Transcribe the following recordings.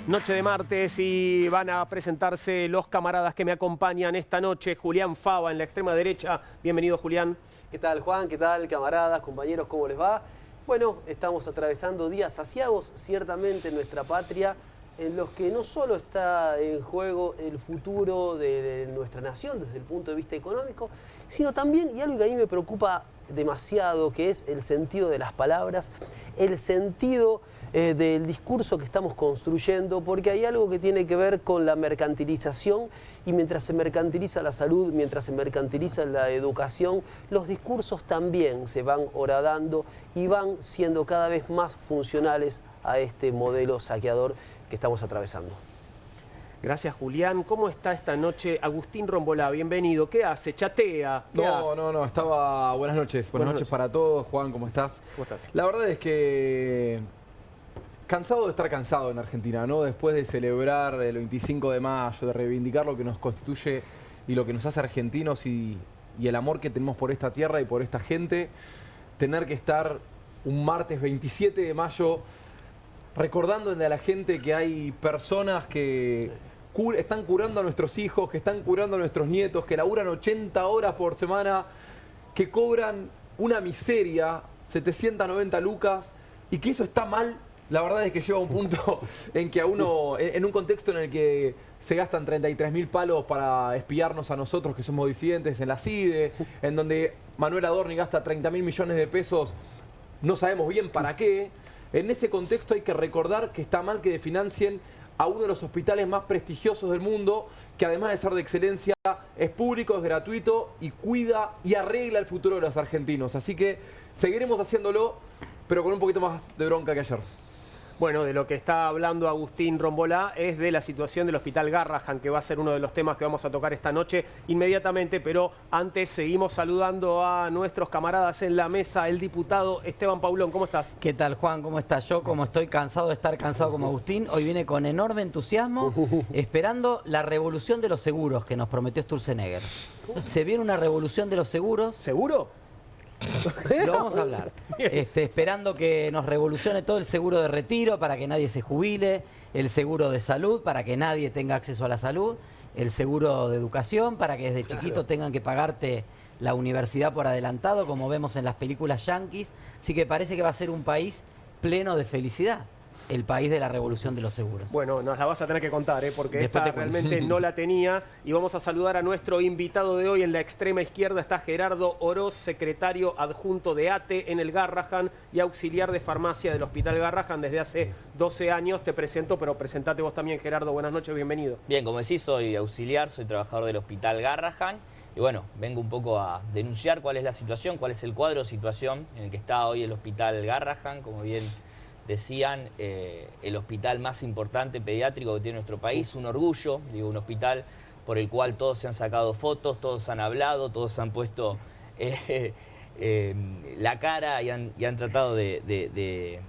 Noche de martes y van a presentarse los camaradas que me acompañan esta noche. Julián Fava en la extrema derecha. Bienvenido, Julián. ¿Qué tal, Juan? ¿Qué tal, camaradas, compañeros? ¿Cómo les va? Bueno, estamos atravesando días aciagos, ciertamente, en nuestra patria, en los que no solo está en juego el futuro de nuestra nación desde el punto de vista económico, sino también, y algo que a mí me preocupa demasiado, que es el sentido de las palabras, el sentido del discurso que estamos construyendo, porque hay algo que tiene que ver con la mercantilización, y mientras se mercantiliza la salud, mientras se mercantiliza la educación, los discursos también se van horadando y van siendo cada vez más funcionales a este modelo saqueador que estamos atravesando. Gracias, Julián. ¿Cómo está esta noche Agustín Rombolá? Bienvenido. ¿Qué hace? ¿Chatea? No, estaba... Buenas noches. Buenas noches para todos. Juan, ¿cómo estás? ¿Cómo estás? La verdad es que... cansado de estar cansado en Argentina, ¿no? Después de celebrar el 25 de mayo, de reivindicar lo que nos constituye y lo que nos hace argentinos y el amor que tenemos por esta tierra y por esta gente, tener que estar un martes 27 de mayo recordándole a la gente que hay personas que están curando a nuestros hijos, que están curando a nuestros nietos, que laburan 80 horas por semana, que cobran una miseria, 790 lucas, y que eso está mal. La verdad es que llega a un punto en que a uno, en un contexto en el que se gastan 33.000 palos para espiarnos a nosotros que somos disidentes en la CIDE, en donde Manuel Adorni gasta 30.000 millones de pesos, no sabemos bien para qué. En ese contexto hay que recordar que está mal que financien a uno de los hospitales más prestigiosos del mundo, que además de ser de excelencia, es público, es gratuito y cuida y arregla el futuro de los argentinos. Así que seguiremos haciéndolo, pero con un poquito más de bronca que ayer. Bueno, de lo que está hablando Agustín Rombolá es de la situación del Hospital Garrahan, que va a ser uno de los temas que vamos a tocar esta noche inmediatamente, pero antes seguimos saludando a nuestros camaradas en la mesa. El diputado Esteban Paulón, ¿cómo estás? ¿Qué tal, Juan? ¿Cómo estás? Yo, como estoy cansado de estar cansado como Agustín, hoy vine con enorme entusiasmo, esperando la revolución de los seguros que nos prometió Sturzenegger. Se viene una revolución de los seguros. ¿Seguro? Lo vamos a hablar. Esperando que nos revolucione todo el seguro de retiro para que nadie se jubile, el seguro de salud para que nadie tenga acceso a la salud, el seguro de educación para que desde chiquito tengan que pagarte la universidad por adelantado, como vemos en las películas yanquis. Así que parece que va a ser un país pleno de felicidad. El país de la revolución de los seguros. Bueno, nos la vas a tener que contar, porque Después esta realmente no la tenía. Y vamos a saludar a nuestro invitado de hoy. En la extrema izquierda está Gerardo Oroz, secretario adjunto de ATE en el Garrahan y auxiliar de farmacia del Hospital Garrahan desde hace 12 años. Te presento, pero presentate vos también, Gerardo. Buenas noches, bienvenido. Bien, como decís, soy auxiliar, soy trabajador del Hospital Garrahan. Y bueno, vengo un poco a denunciar cuál es la situación, cuál es el cuadro de situación en el que está hoy el Hospital Garrahan, como bien decían, el hospital más importante pediátrico que tiene nuestro país, un orgullo, digo, un hospital por el cual todos se han sacado fotos, todos han hablado, todos han puesto la cara y han tratado de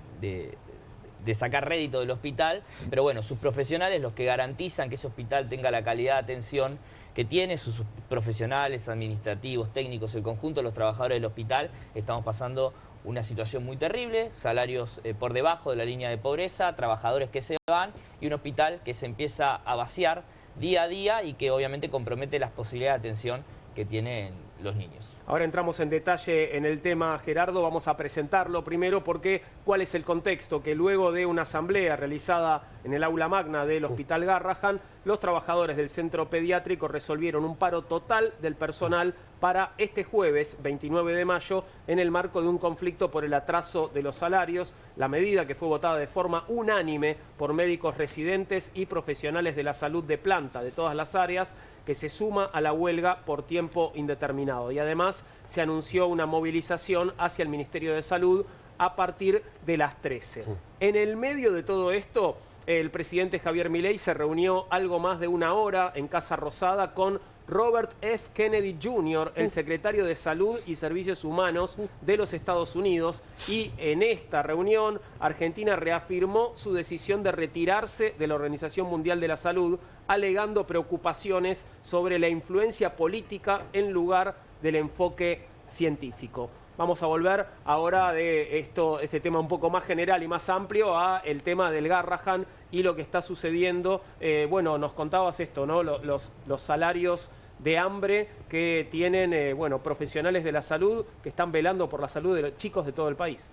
sacar rédito del hospital, pero bueno, sus profesionales, los que garantizan que ese hospital tenga la calidad de atención que tiene, sus profesionales, administrativos, técnicos, el conjunto de los trabajadores del hospital, estamos pasando una situación muy terrible, salarios por debajo de la línea de pobreza, trabajadores que se van y un hospital que se empieza a vaciar día a día y que obviamente compromete las posibilidades de atención que tienen los niños. Ahora entramos en detalle en el tema, Gerardo. Vamos a presentarlo primero porque ¿cuál es el contexto? Que luego de una asamblea realizada en el aula magna del Hospital Garrahan, los trabajadores del centro pediátrico resolvieron un paro total del personal para este jueves 29 de mayo en el marco de un conflicto por el atraso de los salarios. La medida, que fue votada de forma unánime por médicos residentes y profesionales de la salud de planta de todas las áreas, que se suma a la huelga por tiempo indeterminado. Y además se anunció una movilización hacia el Ministerio de Salud a partir de las 13. En el medio de todo esto, el presidente Javier Milei se reunió algo más de una hora en Casa Rosada con Robert F. Kennedy Jr., el secretario de Salud y Servicios Humanos de los Estados Unidos, y en esta reunión Argentina reafirmó su decisión de retirarse de la Organización Mundial de la Salud, alegando preocupaciones sobre la influencia política en lugar del enfoque científico. vamos a volver ahora de este tema un poco más general y más amplio a el tema del Garrahan y lo que está sucediendo. Bueno, nos contabas esto, ¿no? Los salarios de hambre que tienen, bueno, profesionales de la salud que están velando por la salud de los chicos de todo el país.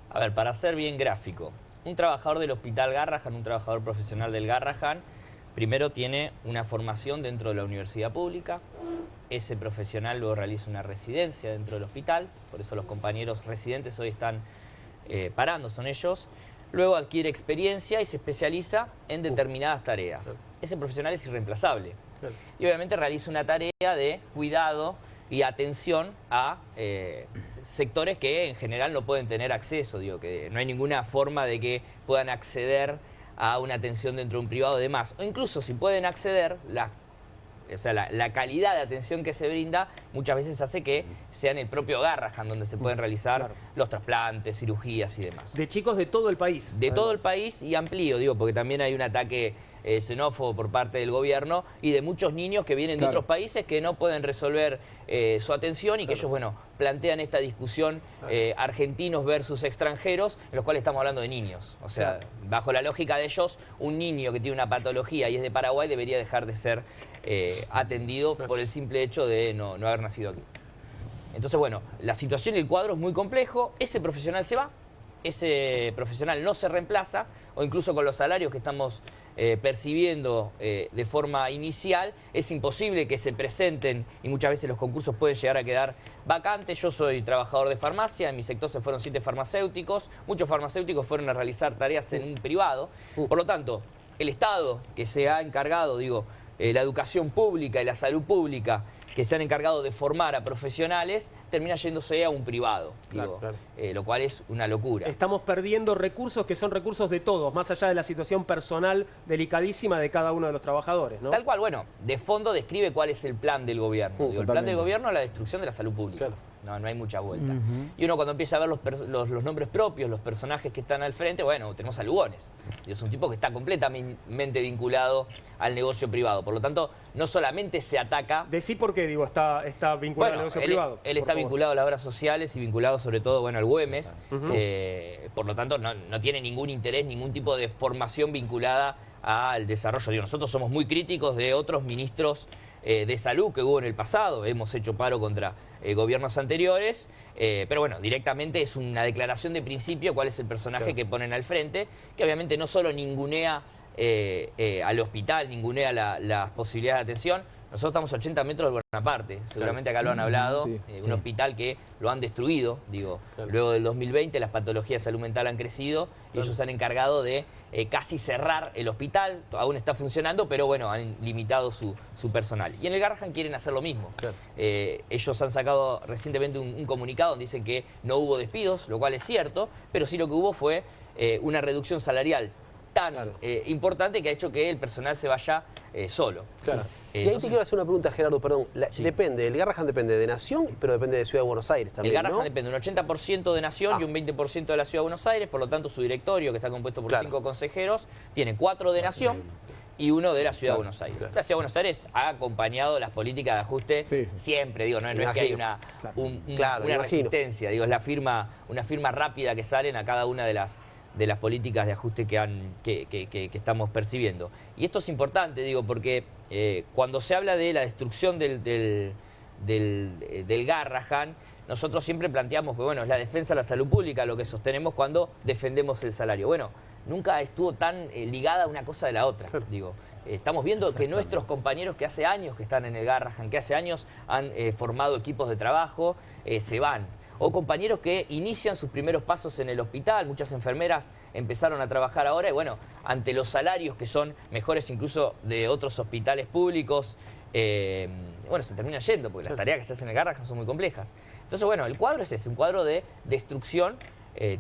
A ver, para ser bien gráfico, un trabajador del Hospital Garrahan, un trabajador profesional del Garrahan, primero tiene una formación dentro de la universidad pública. Ese profesional luego realiza una residencia dentro del hospital, por eso los compañeros residentes hoy están parando, son ellos. Luego adquiere experiencia y se especializa en determinadas tareas. Ese profesional es irreemplazable. Y obviamente realiza una tarea de cuidado y atención a sectores que en general no pueden tener acceso. Digo, que no hay ninguna forma de que puedan acceder a una atención dentro de un privado y demás. O incluso si pueden acceder, la calidad de atención que se brinda muchas veces hace que sea en el propio Garrahan donde se pueden realizar los trasplantes, cirugías y demás. De chicos de todo el país. De todo el país y amplío, digo, porque también hay un ataque xenófobo por parte del gobierno y de muchos niños que vienen de otros países que no pueden resolver su atención y que ellos, bueno, plantean esta discusión argentinos versus extranjeros, en los cuales estamos hablando de niños. O sea, bajo la lógica de ellos, un niño que tiene una patología y es de Paraguay debería dejar de ser atendido por el simple hecho de no haber nacido aquí. Entonces, bueno, la situación y el cuadro es muy complejo, ese profesional se va, ese profesional no se reemplaza, o incluso con los salarios que estamos percibiendo de forma inicial, es imposible que se presenten y muchas veces los concursos pueden llegar a quedar vacantes. Yo soy trabajador de farmacia, en mi sector se fueron 7 farmacéuticos, muchos farmacéuticos fueron a realizar tareas en un privado, por lo tanto, el Estado que se ha encargado, digo, la educación pública y la salud pública, que se han encargado de formar a profesionales, termina yéndose a un privado, lo cual es una locura. Estamos perdiendo recursos que son recursos de todos, más allá de la situación personal delicadísima de cada uno de los trabajadores, ¿no? Tal cual, bueno, de fondo describe cuál es el plan del gobierno. Digo, el plan del gobierno es la destrucción de la salud pública. No hay mucha vuelta. Y uno cuando empieza a ver los nombres propios, los personajes que están al frente, bueno, tenemos a Lugones. Es un tipo que está completamente vinculado al negocio privado. Por lo tanto, no solamente se ataca... Decí por qué, digo, está vinculado al negocio privado. Él está vinculado a las obras sociales y vinculado sobre todo, bueno, al Güemes. Por lo tanto, no tiene ningún interés, ningún tipo de formación vinculada al desarrollo. Digo, nosotros somos muy críticos de otros ministros de salud que hubo en el pasado. Hemos hecho paro contra gobiernos anteriores, pero bueno, directamente es una declaración de principio cuál es el personaje que ponen al frente, que obviamente no solo ningunea al hospital, ningunea las posibilidades de atención. Nosotros estamos a 80 metros del Bonaparte, seguramente acá lo han hablado, un hospital que lo han destruido, digo, luego del 2020 las patologías de salud mental han crecido y ellos se han encargado de casi cerrar el hospital, aún está funcionando, pero bueno, han limitado su personal. Y en el Garrahan quieren hacer lo mismo. Ellos han sacado recientemente un comunicado donde dicen que no hubo despidos, lo cual es cierto, pero sí lo que hubo fue una reducción salarial tan importante que ha hecho que el personal se vaya solo. Y ahí te quiero hacer una pregunta, Gerardo, perdón. Depende, el Garrahan depende de Nación, pero depende de Ciudad de Buenos Aires también, El Garrahan depende un 80% de Nación y un 20% de la Ciudad de Buenos Aires, por lo tanto su directorio, que está compuesto por 5 consejeros, tiene 4 de Nación y 1 de la Ciudad de Buenos Aires. La Ciudad de Buenos Aires ha acompañado las políticas de ajuste siempre, digo, no es que hay una resistencia, digo, es una firma rápida que salen a cada una de las políticas de ajuste que estamos percibiendo. Y esto es importante, digo, porque cuando se habla de la destrucción del Garrahan, nosotros siempre planteamos que, bueno, es la defensa de la salud pública lo que sostenemos cuando defendemos el salario. Bueno, nunca estuvo tan ligada una cosa de la otra, digo. Estamos viendo que nuestros compañeros que hace años que están en el Garrahan, que hace años han formado equipos de trabajo, se van. O compañeros que inician sus primeros pasos en el hospital, muchas enfermeras empezaron a trabajar ahora y bueno, ante los salarios que son mejores incluso de otros hospitales públicos, bueno, se terminan yendo porque las tareas que se hacen en el Garrahan son muy complejas. Entonces, bueno, el cuadro es ese, un cuadro de destrucción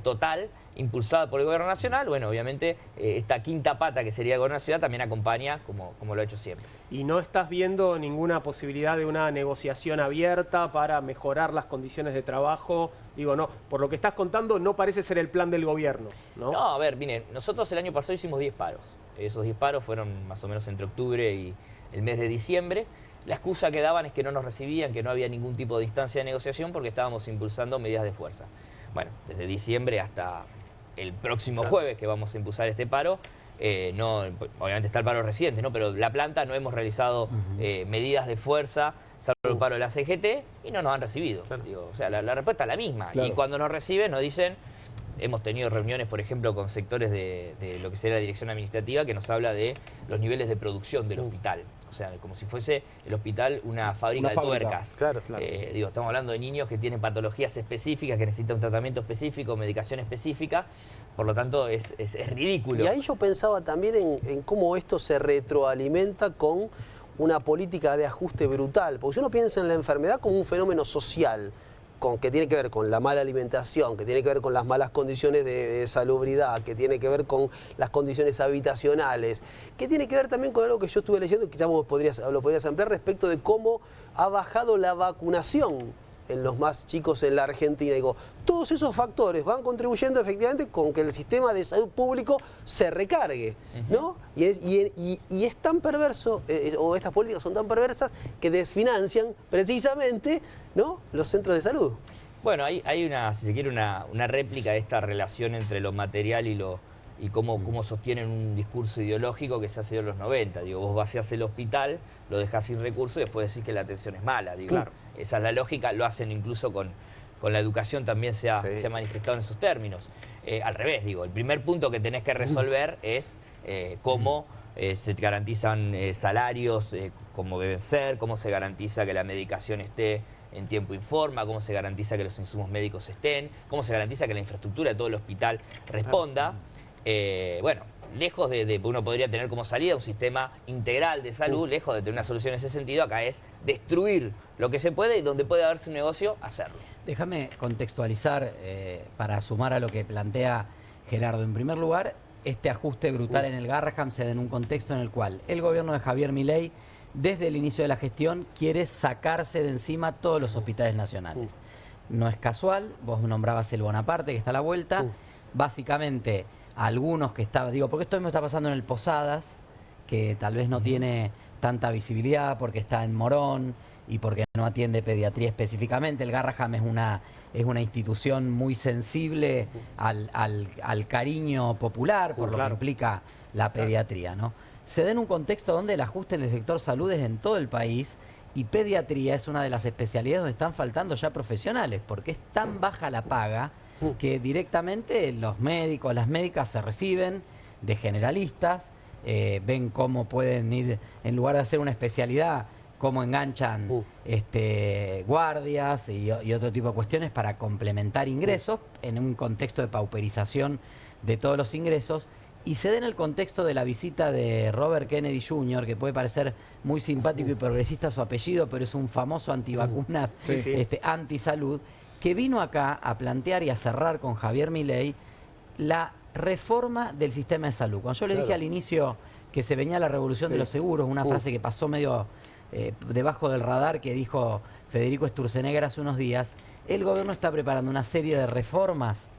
total, impulsada por el Gobierno Nacional. Bueno, obviamente esta quinta pata que sería el Gobierno Nacional también acompaña como lo ha hecho siempre. ¿Y no estás viendo ninguna posibilidad de una negociación abierta para mejorar las condiciones de trabajo? Digo, no, por lo que estás contando no parece ser el plan del gobierno, ¿no? No, a ver, miren, nosotros el año pasado hicimos 10 paros. Esos 10 paros fueron más o menos entre octubre y el mes de diciembre. La excusa que daban es que no nos recibían, que no había ningún tipo de instancia de negociación porque estábamos impulsando medidas de fuerza. Bueno, desde diciembre hasta el próximo jueves que vamos a impulsar este paro, no, obviamente está el paro reciente, ¿no? Pero la planta no hemos realizado medidas de fuerza, salvo el paro de la CGT, y no nos han recibido. Claro. Digo, o sea, la respuesta es la misma. Claro. Y cuando nos reciben nos dicen, hemos tenido reuniones, por ejemplo, con sectores de lo que sería la dirección administrativa, que nos habla de los niveles de producción del hospital. O sea, como si fuese el hospital una fábrica de tuercas. Claro, claro. Digo, estamos hablando de niños que tienen patologías específicas, que necesitan un tratamiento específico, medicación específica. Por lo tanto, es ridículo. Y ahí yo pensaba también en cómo esto se retroalimenta con una política de ajuste brutal. Porque si uno piensa en la enfermedad como un fenómeno social, que tiene que ver con la mala alimentación, que tiene que ver con las malas condiciones de salubridad, que tiene que ver con las condiciones habitacionales, que tiene que ver también con algo que yo estuve leyendo, que quizás vos lo podrías ampliar, respecto de cómo ha bajado la vacunación en los más chicos en la Argentina. Digo, todos esos factores van contribuyendo efectivamente con que el sistema de salud público se recargue, ¿no? Y es tan perverso, o estas políticas son tan perversas, que desfinancian precisamente, ¿no?, los centros de salud. Bueno, hay una, si se quiere, una réplica de esta relación entre lo material y cómo sostienen un discurso ideológico que se hace en los 90. Digo, vos vaciás el hospital, lo dejás sin recursos y después decís que la atención es mala. Digo, Claro. Esa es la lógica, lo hacen incluso con la educación, también se ha manifestado en esos términos. Al revés, digo, el primer punto que tenés que resolver es cómo se garantizan salarios como deben ser, cómo se garantiza que la medicación esté en tiempo y forma, cómo se garantiza que los insumos médicos estén, cómo se garantiza que la infraestructura de todo el hospital responda. Bueno, lejos de uno podría tener como salida un sistema integral de salud, lejos de tener una solución en ese sentido, acá es destruir lo que se puede y donde puede haberse un negocio, hacerlo. Déjame contextualizar para sumar a lo que plantea Gerardo. En primer lugar, este ajuste brutal en el Garrahan se da en un contexto en el cual el gobierno de Javier Milei, desde el inicio de la gestión, quiere sacarse de encima todos los hospitales nacionales. No es casual, vos nombrabas el Bonaparte, que está a la vuelta. Básicamente, algunos que estaban, digo, porque esto mismo está pasando en el Posadas, que tal vez no tiene tanta visibilidad porque está en Morón y porque no atiende pediatría específicamente. El Garrahan es una institución muy sensible al cariño popular, por lo que implica la pediatría, ¿no? Se da en un contexto donde el ajuste en el sector salud es en todo el país y pediatría es una de las especialidades donde están faltando ya profesionales, porque es tan baja la paga que directamente los médicos, las médicas se reciben de generalistas, ven cómo pueden ir, en lugar de hacer una especialidad, cómo enganchan guardias y otro tipo de cuestiones para complementar ingresos en un contexto de pauperización de todos los ingresos. Y se da en el contexto de la visita de Robert Kennedy Jr., que puede parecer muy simpático y progresista su apellido, pero es un famoso antivacunas, antisalud, que vino acá a plantear y a cerrar con Javier Milei la reforma del sistema de salud. Cuando yo le dije al inicio que se venía la revolución de los seguros, una frase que pasó medio debajo del radar que dijo Federico Sturzenegger hace unos días, el gobierno está preparando una serie de reformas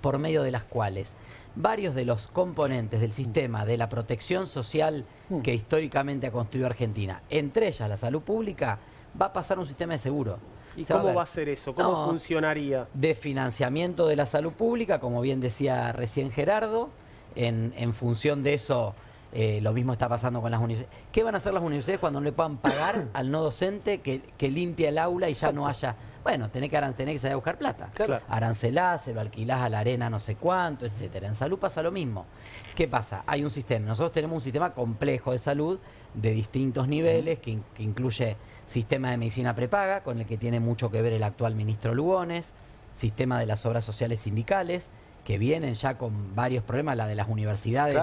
por medio de las cuales varios de los componentes del sistema de la protección social que históricamente ha construido Argentina, entre ellas la salud pública, va a pasar a un sistema de seguro. ¿Y cómo va a ser eso? ¿Cómo funcionaría? De financiamiento de la salud pública, como bien decía recién Gerardo, en función de eso, lo mismo está pasando con las universidades. ¿Qué van a hacer las universidades cuando no le puedan pagar al no docente que limpia el aula y ya no haya? Bueno, tenés que salir a buscar plata. Claro. Arancelás, se lo alquilás a la arena no sé cuánto, etcétera. En salud pasa lo mismo. ¿Qué pasa? Hay un sistema. Nosotros tenemos un sistema complejo de salud de distintos niveles que incluye sistema de medicina prepaga, con el que tiene mucho que ver el actual ministro Lugones, sistema de las obras sociales sindicales, que vienen ya con varios problemas. La de las universidades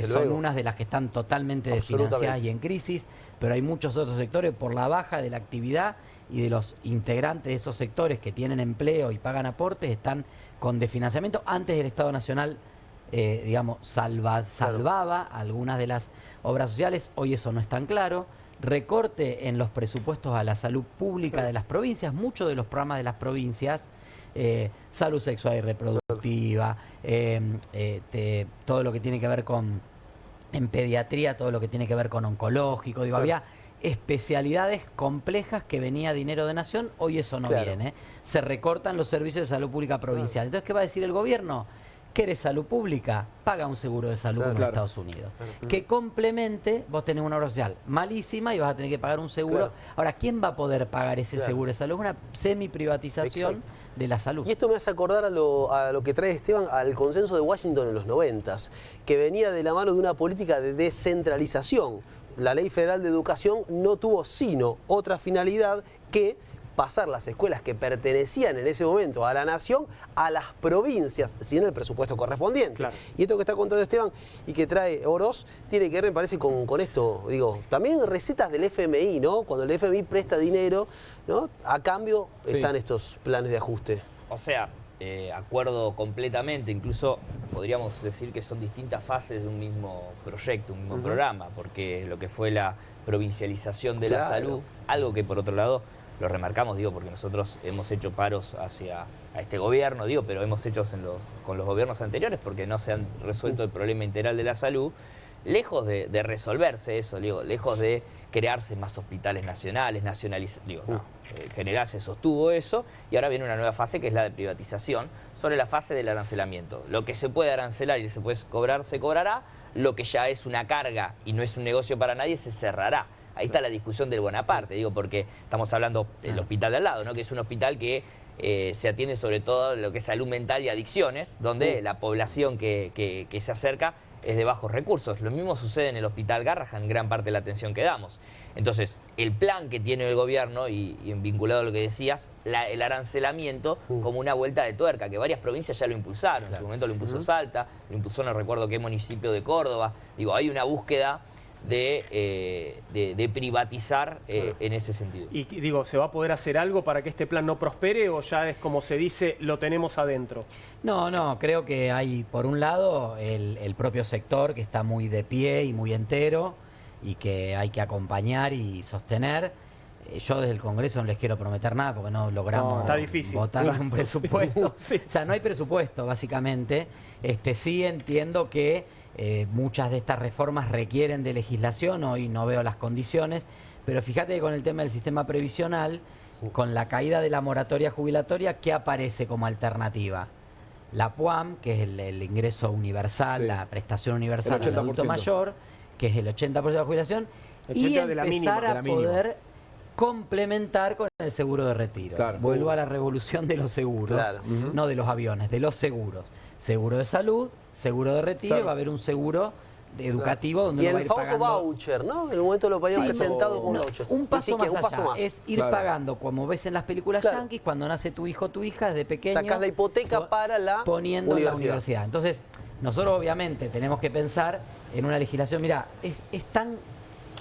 son unas de las que están totalmente desfinanciadas y en crisis, pero hay muchos otros sectores por la baja de la actividad y de los integrantes de esos sectores que tienen empleo y pagan aportes, están con desfinanciamiento. Antes el Estado Nacional, digamos, salvaba algunas de las obras sociales, hoy eso no es tan claro. Recorte en los presupuestos a la salud pública de las provincias, muchos de los programas de las provincias, salud sexual y reproductiva, todo lo que tiene que ver con, en pediatría, todo lo que tiene que ver con oncológico, digo, había especialidades complejas que venía dinero de nación, hoy eso no Claro. viene. Se recortan los servicios de salud pública provincial. Entonces, ¿qué va a decir el gobierno? ¿Querés salud pública? Paga un seguro de salud en Claro. Estados Unidos. Que complemente, vos tenés una obra social malísima y vas a tener que pagar un seguro. Claro. Ahora, ¿quién va a poder pagar ese Claro. seguro de salud? Es una semi-privatización Exacto. de la salud. Y esto me hace acordar a lo que trae Esteban, al consenso de Washington en los 90s, que venía de la mano de una política de descentralización. La Ley Federal de Educación no tuvo sino otra finalidad que pasar las escuelas que pertenecían en ese momento a la nación a las provincias, sin el presupuesto correspondiente. Claro. Y esto que está contando Esteban y que trae Oroz tiene que ver, me parece, con esto. Digo, también recetas del FMI, ¿no? Cuando el FMI presta dinero, ¿no? A cambio Sí. están estos planes de ajuste. O sea, acuerdo completamente, incluso podríamos decir que son distintas fases de un mismo proyecto, un mismo programa, porque lo que fue la provincialización de la Claro. salud, algo que por otro lado lo remarcamos, digo, porque nosotros hemos hecho paros a este gobierno, digo, pero hemos hecho con los gobiernos anteriores porque no se han resuelto el problema integral de la salud, lejos de resolverse eso, digo, lejos de crearse más hospitales nacionales, digo, no, general se sostuvo eso y ahora viene una nueva fase que es la de privatización sobre la fase del arancelamiento. Lo que se puede arancelar y se puede cobrar, se cobrará, lo que ya es una carga y no es un negocio para nadie, se cerrará. Ahí está la discusión del Bonaparte, digo, porque estamos hablando del hospital de al lado, ¿no? Que es un hospital que se atiende sobre todo lo que es salud mental y adicciones, donde la población que se acerca es de bajos recursos. Lo mismo sucede en el Hospital Garrahan, gran parte de la atención que damos. Entonces, el plan que tiene el gobierno, y vinculado a lo que decías, el arancelamiento como una vuelta de tuerca, que varias provincias ya lo impulsaron. En su momento lo impulsó Salta, lo impulsó no recuerdo qué municipio de Córdoba. Digo, hay una búsqueda de privatizar en ese sentido. Y digo, ¿se va a poder hacer algo para que este plan no prospere o ya es como se dice, lo tenemos adentro? No, creo que hay, por un lado, el propio sector que está muy de pie y muy entero y que hay que acompañar y sostener. Yo desde el Congreso no les quiero prometer nada porque no logramos está difícil. votar un presupuesto. Sí. O sea, no hay presupuesto, básicamente. Sí entiendo que muchas de estas reformas requieren de legislación, hoy no veo las condiciones, pero fíjate que con el tema del sistema previsional, con la caída de la moratoria jubilatoria, ¿qué aparece como alternativa? La PUAM, que es el ingreso universal, Sí. la prestación universal El al adulto 80%. mayor, que es el 80% de la jubilación, 80 y de la mínima, empezar de a la mínima. poder complementar con el seguro de retiro. Claro. Vuelvo a la revolución de los seguros, Claro. no de los aviones, de los seguros. Seguro de salud, seguro de retiro, Claro. va a haber un seguro educativo donde Y uno va a el ir famoso pagando. voucher, ¿no? En el momento lo habían Sí, presentado como no, voucher. un Y paso, sí que más un paso allá, más. es ir Claro. pagando, como ves en las películas Claro. yanquis, cuando nace tu hijo o tu hija desde pequeño. Sacás la hipoteca po- para la poniendo en la universidad. universidad. Entonces, nosotros obviamente tenemos que pensar en una legislación. Mira, es tan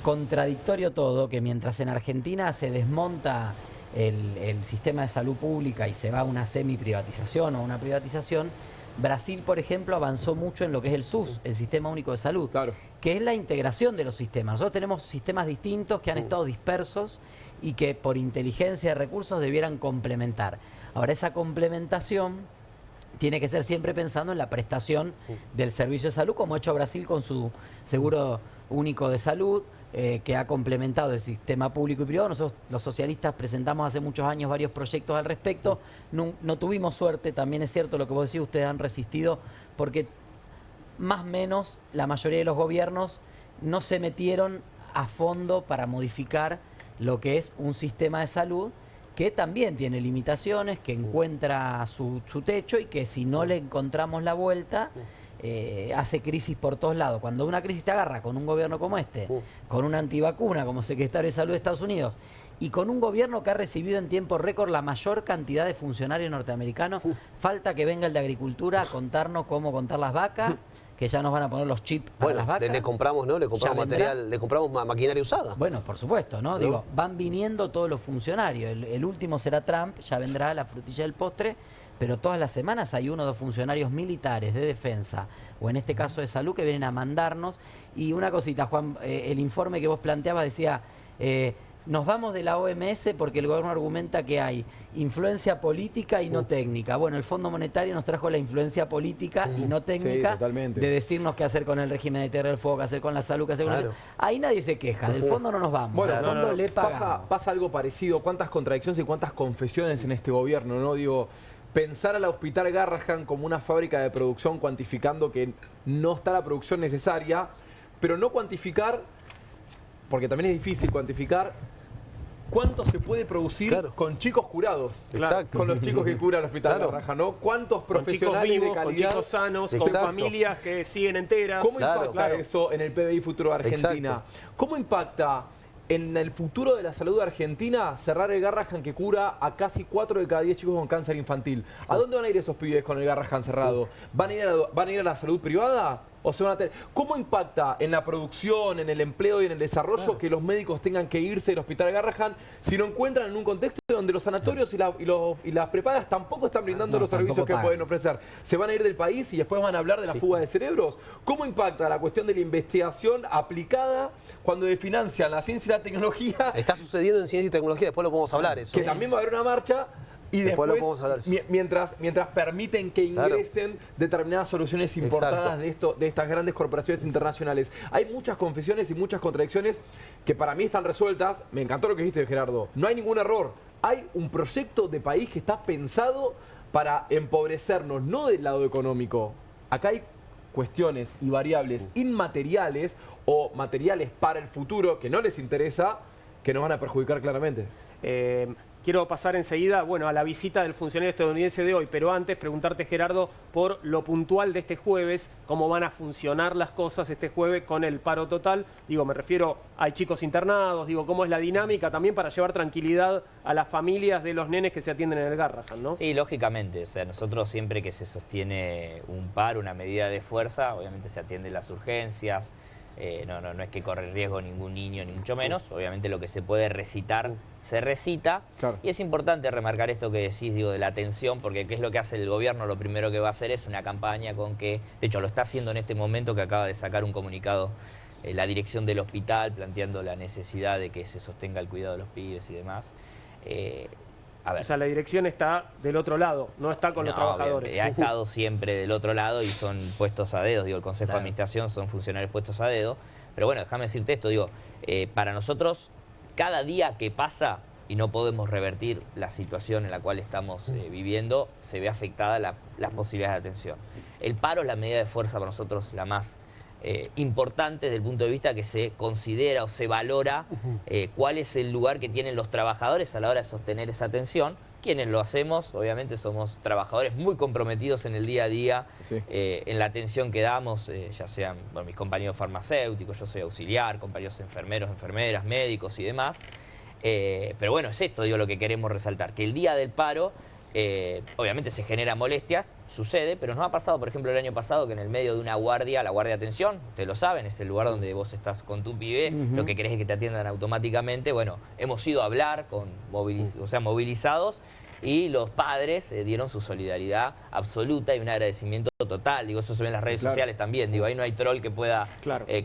contradictorio todo que mientras en Argentina se desmonta el sistema de salud pública y se va a una semi-privatización o a una privatización, Brasil, por ejemplo, avanzó mucho en lo que es el SUS, el Sistema Único de Salud, Claro. que es la integración de los sistemas. Nosotros tenemos sistemas distintos que han estado dispersos y que por inteligencia de recursos debieran complementar. Ahora, esa complementación tiene que ser siempre pensando en la prestación del servicio de salud, como ha hecho Brasil con su Seguro Único de Salud, que ha complementado el sistema público y privado. Nosotros, los socialistas, presentamos hace muchos años varios proyectos al respecto. No tuvimos suerte, también es cierto lo que vos decís, ustedes han resistido, porque más o menos la mayoría de los gobiernos no se metieron a fondo para modificar lo que es un sistema de salud que también tiene limitaciones, que encuentra su techo y que si no le encontramos la vuelta, hace crisis por todos lados. Cuando una crisis te agarra con un gobierno como este, con una antivacuna como secretario de Salud de Estados Unidos, y con un gobierno que ha recibido en tiempo récord la mayor cantidad de funcionarios norteamericanos, falta que venga el de Agricultura a contarnos cómo contar las vacas, que ya nos van a poner los chips para Bueno, las vacas. le compramos, ¿no? Le compramos Ya vendrá. material, le compramos maquinaria usada. Bueno, por supuesto, ¿no? Digo, van viniendo todos los funcionarios. El último será Trump, ya vendrá la frutilla del postre, pero todas las semanas hay uno o dos funcionarios militares de defensa, o en este caso de salud, que vienen a mandarnos. Y una cosita, Juan, el informe que vos planteabas decía, Nos vamos de la OMS porque el gobierno argumenta que hay influencia política y no técnica. Bueno, el Fondo Monetario nos trajo la influencia política y no técnica totalmente. de decirnos qué hacer con el régimen de Tierra del Fuego, qué hacer con la salud, qué hacer con Ahí nadie se queja, del fondo no nos vamos, Bueno, al fondo le pagamos. pasa algo parecido. ¿Cuántas contradicciones y cuántas confesiones en este gobierno, no? Digo, pensar al Hospital Garrahan como una fábrica de producción cuantificando que no está la producción necesaria, pero no cuantificar, porque también es difícil cuantificar, cuánto se puede producir con chicos curados. Exacto. Con los chicos que cura el Hospital Garrahan, ¿no? ¿Cuántos profesionales con chicos vivos, de calidad? con chicos sanos, con familias que siguen enteras. ¿Cómo impacta eso en el PBI futuro de Argentina? Exacto. ¿Cómo impacta en el futuro de la salud de Argentina cerrar el Garrahan que cura a casi 4 de cada 10 chicos con cáncer infantil? ¿A dónde van a ir esos pibes con el Garrahan cerrado? ¿Van a ir a la salud privada? ¿O se van a tener? ¿Cómo impacta en la producción, en el empleo y en el desarrollo que los médicos tengan que irse del Hospital Garrahan si no encuentran en un contexto donde los sanatorios y las prepagas tampoco están brindando los servicios que pueden ofrecer? ¿Se van a ir del país y después van a hablar de la fuga de cerebros? ¿Cómo impacta la cuestión de la investigación aplicada cuando financian la ciencia y la tecnología? Está sucediendo en ciencia y tecnología, después lo podemos hablar eso. Que también va a haber una marcha. Y después lo podemos hablar, mientras permiten que ingresen determinadas soluciones importadas de estas grandes corporaciones internacionales. Hay muchas confesiones y muchas contradicciones que para mí están resueltas. Me encantó lo que dijiste, Gerardo. No hay ningún error. Hay un proyecto de país que está pensado para empobrecernos, no del lado económico. Acá hay cuestiones y variables inmateriales o materiales para el futuro que no les interesa, que nos van a perjudicar claramente. Quiero pasar enseguida, bueno, a la visita del funcionario estadounidense de hoy, pero antes preguntarte, Gerardo, por lo puntual de este jueves, cómo van a funcionar las cosas este jueves con el paro total. Digo, me refiero, hay chicos internados, digo, cómo es la dinámica también para llevar tranquilidad a las familias de los nenes que se atienden en el Garrahan, ¿no? Sí, lógicamente, o sea, nosotros siempre que se sostiene un paro, una medida de fuerza, obviamente se atienden las urgencias. No es que corre riesgo ningún niño, ni mucho menos. Obviamente lo que se puede recitar, se recita. Claro. Y es importante remarcar esto que decís, digo, de la atención, porque ¿qué es lo que hace el gobierno? Lo primero que va a hacer es una campaña con que, de hecho lo está haciendo en este momento, que acaba de sacar un comunicado la dirección del hospital, planteando la necesidad de que se sostenga el cuidado de los pibes y demás. A ver. O sea, la dirección está del otro lado, no está con los trabajadores. Ha estado siempre del otro lado y son puestos a dedo. Digo, el Consejo de Administración son funcionarios puestos a dedo. Pero bueno, déjame decirte esto, digo, para nosotros, cada día que pasa y no podemos revertir la situación en la cual estamos viviendo, se ve afectada las posibilidades de atención. El paro es la medida de fuerza para nosotros la más importante desde el punto de vista que se considera o se valora cuál es el lugar que tienen los trabajadores a la hora de sostener esa atención. Quienes lo hacemos, obviamente somos trabajadores muy comprometidos en el día a día, en la atención que damos, ya sean mis compañeros farmacéuticos, yo soy auxiliar, compañeros enfermeros, enfermeras, médicos y demás. Pero bueno, es esto, digo, lo que queremos resaltar, que el día del paro obviamente se generan molestias, sucede, pero nos ha pasado, por ejemplo, el año pasado que en el medio de una guardia, la guardia de atención, ustedes lo saben, es el lugar donde vos estás con tu pibe, lo que querés es que te atiendan automáticamente. Bueno, hemos ido a hablar con movilizados y los padres dieron su solidaridad absoluta y un agradecimiento total. Digo, eso se ve en las redes sociales también. Digo, ahí no hay troll que pueda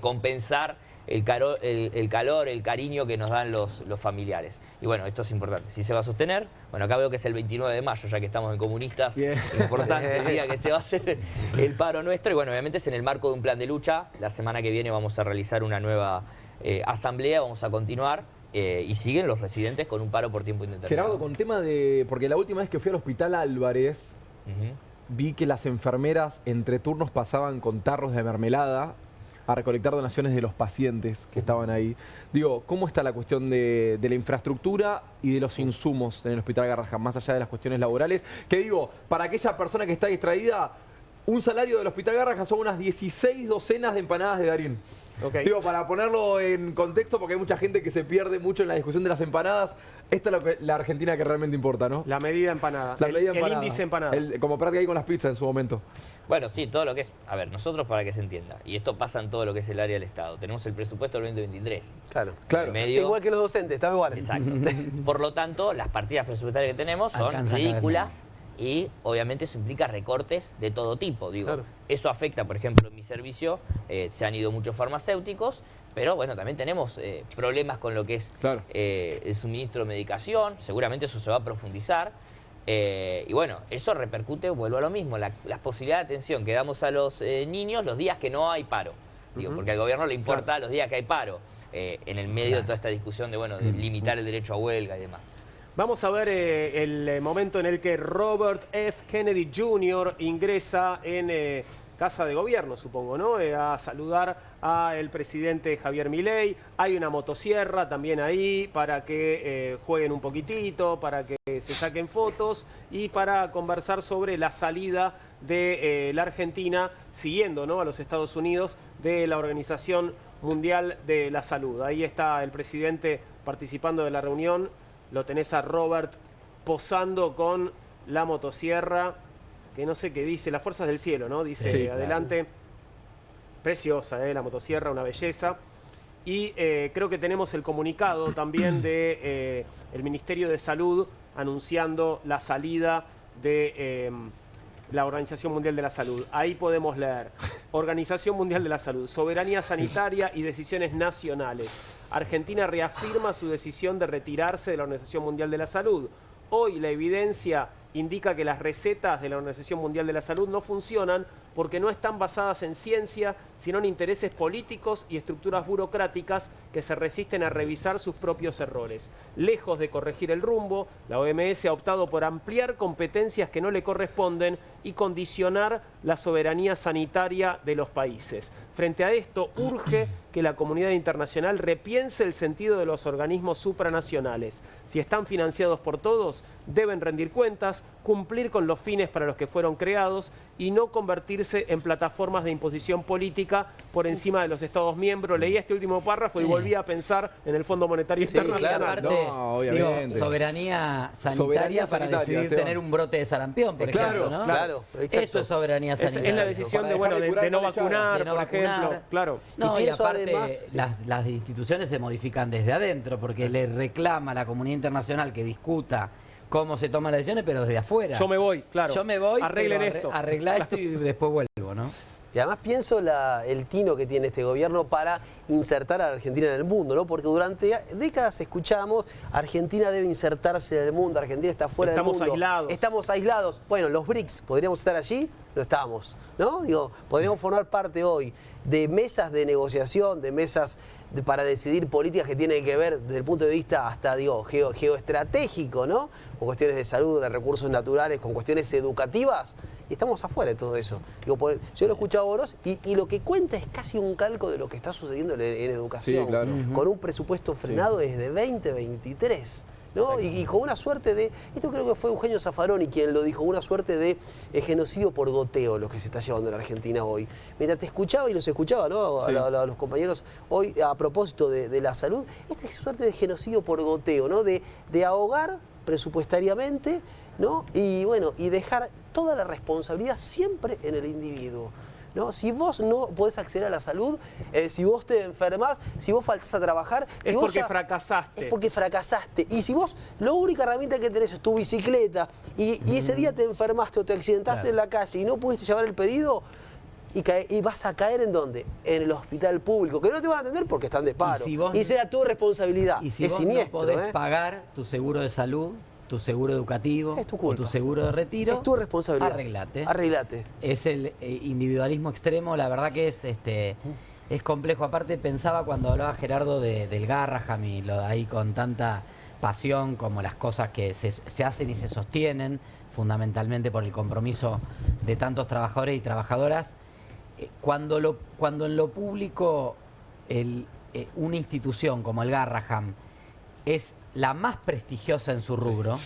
compensar el calor, el cariño que nos dan los familiares. Y bueno, esto es importante. Si se va a sostener, bueno, acá veo que es el 29 de mayo, ya que estamos en Comunistas, importante el día que se va a hacer el paro nuestro. Y bueno, obviamente es en el marco de un plan de lucha. La semana que viene vamos a realizar una nueva asamblea, vamos a continuar. Y siguen los residentes con un paro por tiempo indeterminado. Gerardo, con tema de... Porque la última vez que fui al Hospital Álvarez, vi que las enfermeras entre turnos pasaban con tarros de mermelada a recolectar donaciones de los pacientes que estaban ahí. Digo, ¿cómo está la cuestión de la infraestructura y de los insumos en el Hospital Garrahan, más allá de las cuestiones laborales? Que digo, para aquella persona que está distraída, un salario del Hospital Garrahan son unas 16 docenas de empanadas de Darín. Digo, para ponerlo en contexto, porque hay mucha gente que se pierde mucho en la discusión de las empanadas. Esta es la Argentina que realmente importa, ¿no? La medida empanada. El índice empanada. Como práctica ahí con las pizzas en su momento. Bueno, sí, todo lo que es... A ver, nosotros para que se entienda, y esto pasa en todo lo que es el área del Estado, tenemos el presupuesto del 2023. Claro. Medio... Igual que los docentes, estamos iguales. Exacto. Por lo tanto, las partidas presupuestarias que tenemos son ridículas y obviamente eso implica recortes de todo tipo. Digo, Claro. eso afecta, por ejemplo, en mi servicio, se han ido muchos farmacéuticos, pero bueno, también tenemos problemas con lo que es Claro. el suministro de medicación, seguramente eso se va a profundizar. Y bueno, eso repercute, vuelvo a lo mismo, las posibilidades de atención que damos a los niños los días que no hay paro. Digo, porque al gobierno le importa los días que hay paro, en el medio de toda esta discusión de, bueno, de limitar el derecho a huelga y demás. Vamos a ver el momento en el que Robert F. Kennedy Jr. ingresa en Casa de Gobierno, supongo, ¿no? A saludar al presidente Javier Milei. Hay una motosierra también ahí para que jueguen un poquitito, para que se saquen fotos y para conversar sobre la salida de la Argentina, siguiendo, ¿no?, a los Estados Unidos, de la Organización Mundial de la Salud. Ahí está el presidente participando de la reunión. Lo tenés a Robert posando con la motosierra, que no sé qué dice, las fuerzas del cielo, ¿no? Dice Sí, adelante. Preciosa, la motosierra, una belleza. Y creo que tenemos el comunicado también de el Ministerio de Salud anunciando la salida de la Organización Mundial de la Salud. Ahí podemos leer: Organización Mundial de la Salud, soberanía sanitaria y decisiones nacionales. Argentina reafirma su decisión de retirarse de la Organización Mundial de la Salud. Hoy la evidencia indica que las recetas de la Organización Mundial de la Salud no funcionan porque no están basadas en ciencia, sino en intereses políticos y estructuras burocráticas que se resisten a revisar sus propios errores. Lejos de corregir el rumbo, la OMS ha optado por ampliar competencias que no le corresponden y condicionar la soberanía sanitaria de los países. Frente a esto, urge que la comunidad internacional repiense el sentido de los organismos supranacionales. Si están financiados por todos, deben rendir cuentas, cumplir con los fines para los que fueron creados y no convertirse en plataformas de imposición política por encima de los Estados miembros. Leí este último párrafo y volví a pensar en el Fondo Monetario Internacional. Aparte, No, obviamente. digo, soberanía sanitaria Soberanía para sanitaria, decidir Esteban. tener un brote de sarampión, por Claro, ejemplo, ¿no? Claro, exacto. Eso es soberanía sanitaria. Es la decisión Para de, bueno, dejar de de curar no y no vacunar, de no por ejemplo. vacunar. Claro. No, Y y pienso aparte además- las instituciones se modifican desde adentro, porque le reclama a la comunidad internacional que discuta cómo se toman las decisiones, pero desde afuera. Yo me voy, claro. Yo me voy, Arreglen pero esto. arreglá esto y después vuelvo, ¿no? Y además pienso el tino que tiene este gobierno para insertar a la Argentina en el mundo, ¿no? Porque durante décadas escuchamos: Argentina debe insertarse en el mundo, Argentina está fuera del Estamos mundo. aislados. Estamos aislados. Bueno, los BRICS, ¿podríamos estar allí? No estamos, ¿no? Digo, podríamos formar parte hoy de mesas de negociación, de mesas para decidir políticas que tienen que ver desde el punto de vista hasta, digo, geoestratégico, ¿no? Con cuestiones de salud, de recursos naturales, con cuestiones educativas, y estamos afuera de todo eso. Digo, yo lo he escuchado a Boros y lo que cuenta es casi un calco de lo que está sucediendo en educación, Sí, claro. con un presupuesto frenado desde 2023. ¿No? Y con una suerte de, esto creo que fue Eugenio Zaffaroni quien lo dijo, una suerte de genocidio por goteo lo que se está llevando en la Argentina hoy. Mientras te escuchaba y los escuchaba, ¿no? Sí. A los compañeros hoy a propósito de la salud, esta suerte de genocidio por goteo, ¿no? De ahogar presupuestariamente, ¿no? Y bueno, y dejar toda la responsabilidad siempre en el individuo, ¿no? Si vos no podés acceder a la salud, si vos te enfermás, si vos faltás a trabajar... Es si vos porque fracasaste. Es porque fracasaste. Y si vos, la única herramienta que tenés es tu bicicleta y ese día te enfermaste o te accidentaste en la calle y no pudiste llevar el pedido, y vas a caer ¿en dónde? En el hospital público, que no te van a atender porque están de paro. Y sea tu responsabilidad. Y si es vos siniestro, no podés pagar tu seguro de salud, tu seguro educativo Es tu o culpa. tu seguro de retiro, Es tu responsabilidad. arreglate. Arreglate. Es el individualismo extremo, la verdad que es complejo. Aparte pensaba cuando hablaba Gerardo del Garraham y ahí con tanta pasión como las cosas que se hacen y se sostienen, fundamentalmente por el compromiso de tantos trabajadores y trabajadoras. Cuando en lo público una institución como el Garraham es la más prestigiosa en su rubro,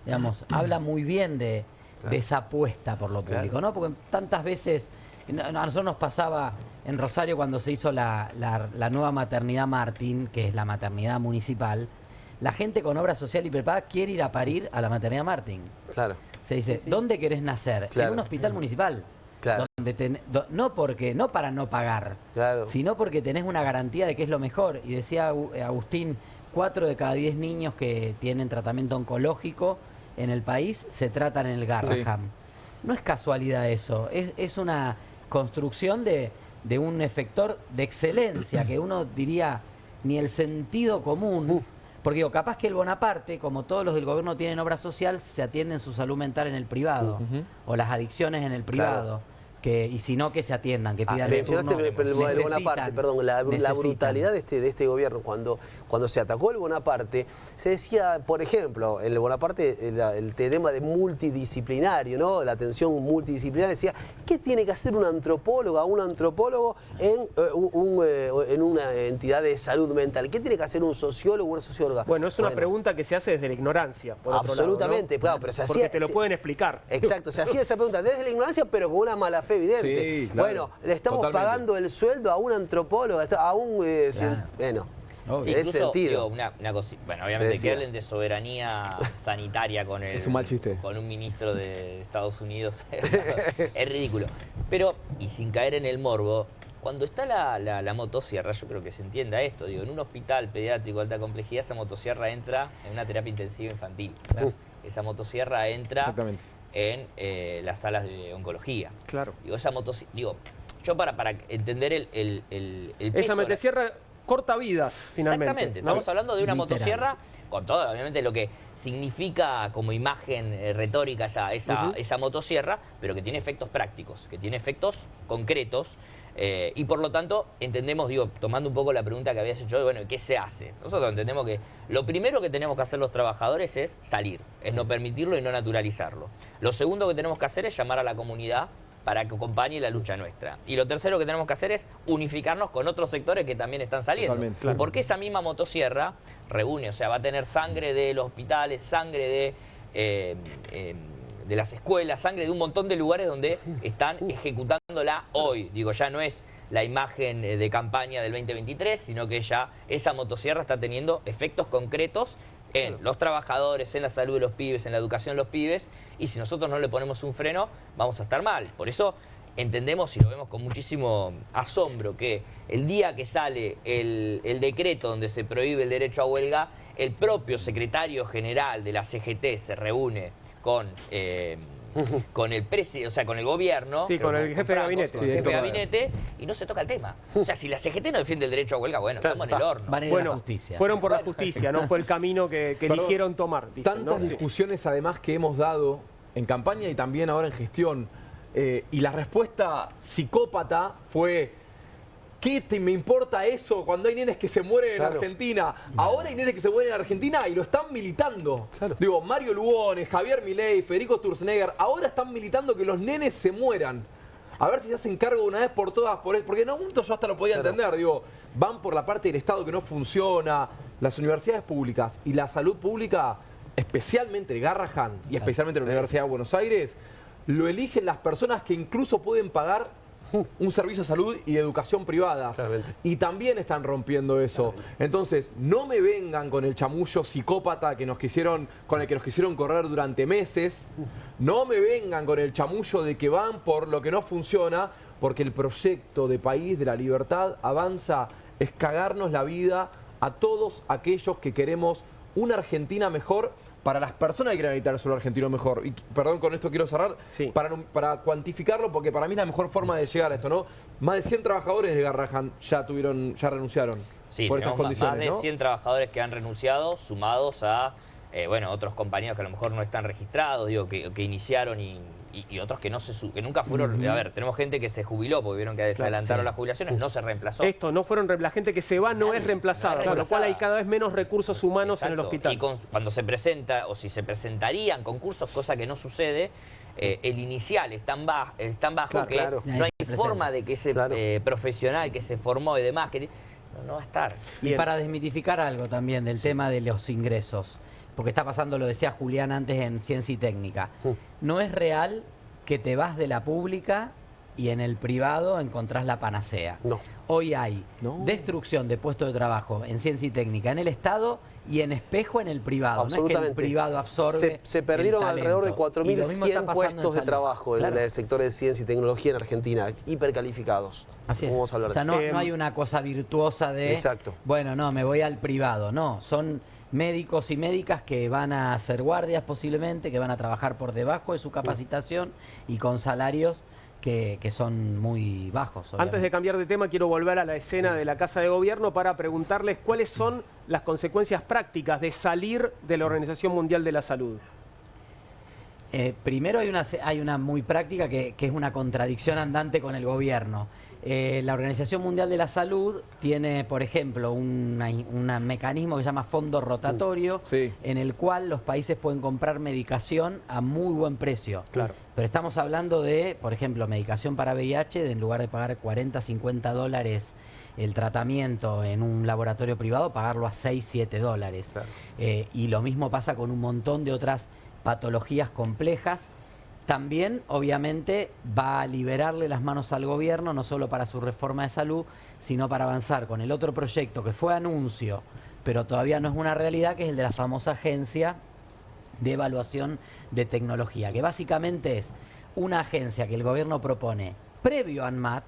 digamos, habla muy bien de esa apuesta por lo público, ¿no? Porque tantas veces, a nosotros nos pasaba en Rosario cuando se hizo la nueva maternidad Martín, que es la maternidad municipal, la gente con obra social y preparada quiere ir a parir a la maternidad Martín. Claro. Se dice, ¿dónde querés nacer? Claro. En un hospital municipal. Claro. No para no pagar, Claro. sino porque tenés una garantía de que es lo mejor. Y decía Agustín, 4 de cada 10 niños que tienen tratamiento oncológico en el país se tratan en el Garrahan. No es casualidad eso, es una construcción de un efector de excelencia que uno diría ni el sentido común. Porque digo, capaz que el Bonaparte, como todos los del gobierno tienen obra social, se atienden su salud mental en el privado, o las adicciones en el privado. Y si no, que se atiendan, que pidan el turno. Mencionaste el Bonaparte, perdón, la brutalidad de este gobierno. Cuando se atacó el Bonaparte, se decía, por ejemplo, en el Bonaparte, el tema de multidisciplinario, ¿no? La atención multidisciplinaria, decía, ¿qué tiene que hacer un antropólogo en una entidad de salud mental? ¿Qué tiene que hacer un sociólogo o una socióloga? Bueno, es una pregunta que se hace desde la ignorancia, por absolutamente, otro lado, ¿no? Claro, pero se hacía... Porque te lo pueden explicar. Exacto, se hacía esa pregunta desde la ignorancia, pero con una mala fe evidente. Sí, claro, bueno, le estamos pagando el sueldo a un antropólogo, a un... bueno, sí, en ese incluso, sentido. digo, una cosa, bueno, obviamente que hablen de soberanía sanitaria con es un mal chiste. Con un ministro de Estados Unidos es ridículo. Pero, y sin caer en el morbo, cuando está la motosierra, yo creo que se entienda esto, digo, en un hospital pediátrico de alta complejidad, esa motosierra entra en una terapia intensiva infantil. Esa motosierra entra en las salas de oncología. Claro. Digo, esa motosierra, yo para entender el peso... Esa motosierra corta vidas, finalmente. Exactamente, ¿no? estamos hablando de una Literal. motosierra con todo, obviamente, lo que significa como imagen retórica esa motosierra, pero que tiene efectos prácticos, que tiene efectos concretos, y por lo tanto entendemos, digo, tomando un poco la pregunta que habías hecho, bueno, ¿qué se hace? Nosotros entendemos que lo primero que tenemos que hacer los trabajadores es salir, es no permitirlo y no naturalizarlo. Lo segundo que tenemos que hacer es llamar a la comunidad para que acompañe la lucha nuestra. Y lo tercero que tenemos que hacer es unificarnos con otros sectores que también están saliendo. Totalmente, claro. Porque esa misma motosierra reúne, o sea, va a tener sangre de los hospitales, sangre de las escuelas, sangre de un montón de lugares donde están ejecutándola hoy. Digo, ya no es la imagen de campaña del 2023, sino que ya esa motosierra está teniendo efectos concretos en los trabajadores, en la salud de los pibes, en la educación de los pibes, y si nosotros no le ponemos un freno, vamos a estar mal. Por eso entendemos y lo vemos con muchísimo asombro que el día que sale el decreto donde se prohíbe el derecho a huelga, el propio secretario general de la CGT se reúne con el o sea, con el gobierno, sí, con el jefe de gabinete. Con el jefe de gabinete, y no se toca el tema. O sea, si la CGT no defiende el derecho a huelga, bueno, estamos en el horno. Van a ir a la justicia. Fueron por la justicia, no fue el camino que eligieron tomar. Dicen, Tantas ¿no? discusiones además que hemos dado en campaña y también ahora en gestión, y la respuesta psicópata fue: ¿qué me importa eso cuando hay nenes que se mueren en Argentina? Ahora hay nenes que se mueren en Argentina y lo están militando. Digo, Mario Lugones, Javier Milei, Federico Sturzenegger, ahora están militando que los nenes se mueran. A ver si se hacen cargo de una vez por todas, porque en algún momento yo hasta lo podía entender. Digo, van por la parte del Estado que no funciona, las universidades públicas y la salud pública, especialmente el Garrahan y especialmente la Universidad de Buenos Aires, lo eligen las personas que incluso pueden pagar un servicio de salud y de educación privada. Claramente. Y también están rompiendo eso. Entonces, no me vengan con el chamullo psicópata con el que nos quisieron correr durante meses. No me vengan con el chamullo de que van por lo que no funciona, porque el proyecto de país de la libertad avanza, es cagarnos la vida a todos aquellos que queremos una Argentina mejor, para las personas que quieren habitar el suelo argentino mejor. Y perdón, con esto quiero cerrar, para cuantificarlo, porque para mí es la mejor forma de llegar a esto, ¿no? Más de 100 trabajadores de Garrahan ya renunciaron por estas condiciones, más de 100 trabajadores que han renunciado, sumados a otros compañeros que a lo mejor no están registrados, digo, que iniciaron y otros que que nunca fueron. A ver, tenemos gente que se jubiló porque vieron que se adelantaron las jubilaciones, no se reemplazó. Esto, no fueron la gente que se va no es reemplazada, con lo cual hay cada vez menos recursos humanos en el hospital. Y cuando se presenta, o si se presentarían concursos, cosa que no sucede, el inicial es tan bajo que no hay forma de que ese profesional que se formó y demás, que no va a estar. Y para desmitificar algo también del tema de los ingresos, porque está pasando, lo decía Julián antes en Ciencia y Técnica, no es real que te vas de la pública y en el privado encontrás la panacea. No. Hoy hay destrucción de puestos de trabajo en Ciencia y Técnica en el Estado y en espejo en el privado. No es que el privado absorbe se perdieron el alrededor de 4.100 puestos de salud. trabajo en el sector de ciencia y tecnología en Argentina, hipercalificados. Así es. Vamos a hablar o sea, no hay una cosa virtuosa de, Exacto. bueno, no, me voy al privado. No, son médicos y médicas que van a hacer guardias posiblemente, que van a trabajar por debajo de su capacitación y con salarios que son muy bajos. Obviamente. Antes de cambiar de tema, quiero volver a la escena de la Casa de Gobierno para preguntarles cuáles son las consecuencias prácticas de salir de la Organización Mundial de la Salud. Primero hay una muy práctica que es una contradicción andante con el gobierno. La Organización Mundial de la Salud tiene, por ejemplo, un mecanismo que se llama fondo rotatorio, Sí. en el cual los países pueden comprar medicación a muy buen precio. Claro. Pero estamos hablando de, por ejemplo, medicación para VIH, en lugar de pagar 40, 50 dólares el tratamiento en un laboratorio privado, pagarlo a 6, 7 dólares. Claro. Y lo mismo pasa con un montón de otras patologías complejas. También, obviamente, va a liberarle las manos al gobierno, no solo para su reforma de salud, sino para avanzar con el otro proyecto que fue anuncio, pero todavía no es una realidad, que es el de la famosa agencia de evaluación de tecnología, que básicamente es una agencia que el gobierno propone previo a ANMAT,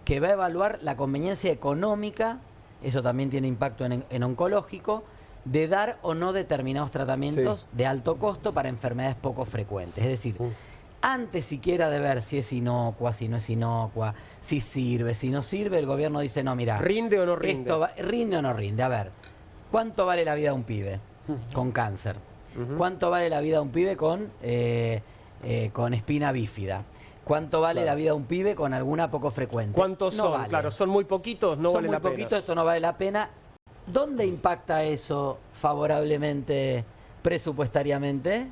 que va a evaluar la conveniencia económica, eso también tiene impacto en oncológico, de dar o no determinados tratamientos de alto costo para enfermedades poco frecuentes. Es decir, antes siquiera de ver si es inocua, si no es inocua, si sirve, si no sirve, el gobierno dice, no, mira, ¿Rinde o no rinde? ¿Rinde o no rinde? A ver, ¿cuánto vale la vida de un pibe con cáncer? ¿Cuánto vale la vida de un pibe con espina bífida? ¿Cuánto vale la vida de un pibe con alguna poco frecuente? ¿Cuántos No son? vale. Claro, son muy poquitos, no vale la pena. Son muy poquitos, esto no vale la pena. ¿Dónde impacta eso favorablemente presupuestariamente?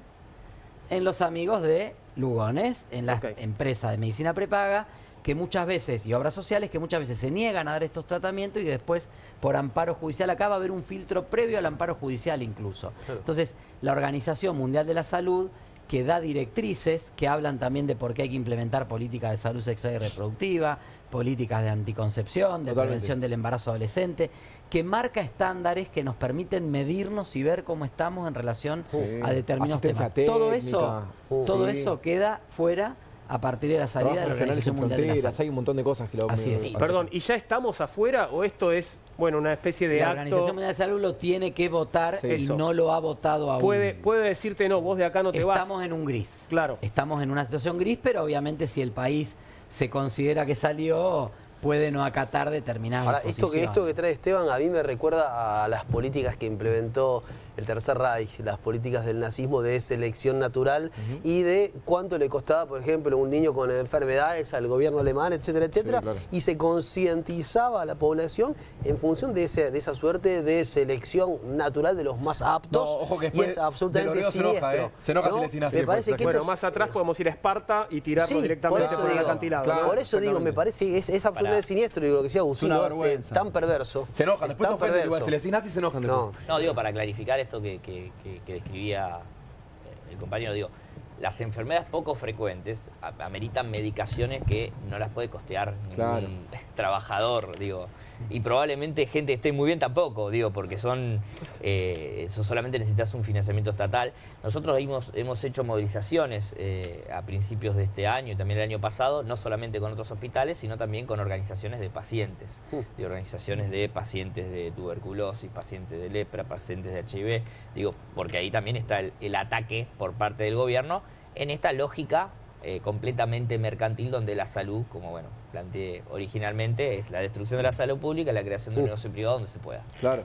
En los amigos de Lugones, en la empresa de medicina prepaga, que muchas veces, y obras sociales, que muchas veces se niegan a dar estos tratamientos y que después, por amparo judicial, acá va a haber un filtro previo al amparo judicial incluso. Entonces, la Organización Mundial de la Salud, que da directrices, que hablan también de por qué hay que implementar políticas de salud sexual y reproductiva, políticas de anticoncepción, de prevención del embarazo adolescente, que marca estándares que nos permiten medirnos y ver cómo estamos en relación a determinados temas. Todo eso queda fuera a partir de la salida de la Organización Mundial de la Salud. Hay un montón de cosas que lo Así es. Perdón, ¿y ya estamos afuera o esto es, bueno, una especie de La acto? Organización Mundial de la Salud lo tiene que votar y no lo ha votado aún. Puede decirte, no, vos de acá no te vas. Estamos en un gris. Claro. Estamos en una situación gris, pero obviamente si el país se considera que salió, puede no acatar determinadas Ahora, disposiciones. esto que trae Esteban a mí me recuerda a las políticas que implementó el Tercer Reich, las políticas del nazismo de selección natural y de cuánto le costaba, por ejemplo, un niño con enfermedades al gobierno alemán, etcétera, etcétera, Sí, claro. y se concientizaba a la población en función de esa suerte de selección natural de los más aptos. No, ojo que y después es absolutamente de lo siniestro. se enoja si le decís así, Me parece por que Bueno, esto es- más atrás podemos ir a Esparta y tirarlo directamente por el acantilado. claro. ¿no? Por eso digo, me parece que es absolutamente siniestro, digo, lo que decía Agustín, una ¿no? vergüenza. Tan perverso. Se enojan, Es después se tan ofenden, igual, perverso. si le decís nazi se enojan No, después. No, digo, para clarificar esto que describía el compañero, digo, las enfermedades poco frecuentes ameritan medicaciones que no las puede costear Claro. ningún trabajador, digo. Y probablemente gente que esté muy bien tampoco, digo, porque eso solamente necesitas un financiamiento estatal. Nosotros hemos hecho movilizaciones a principios de este año y también el año pasado, no solamente con otros hospitales, sino también con organizaciones de pacientes, de organizaciones de pacientes de tuberculosis, pacientes de lepra, pacientes de HIV, digo, porque ahí también está el ataque por parte del gobierno en esta lógica completamente mercantil, donde la salud, como bueno, planteé originalmente, es la destrucción de la salud pública y la creación de un negocio privado donde se pueda. Claro.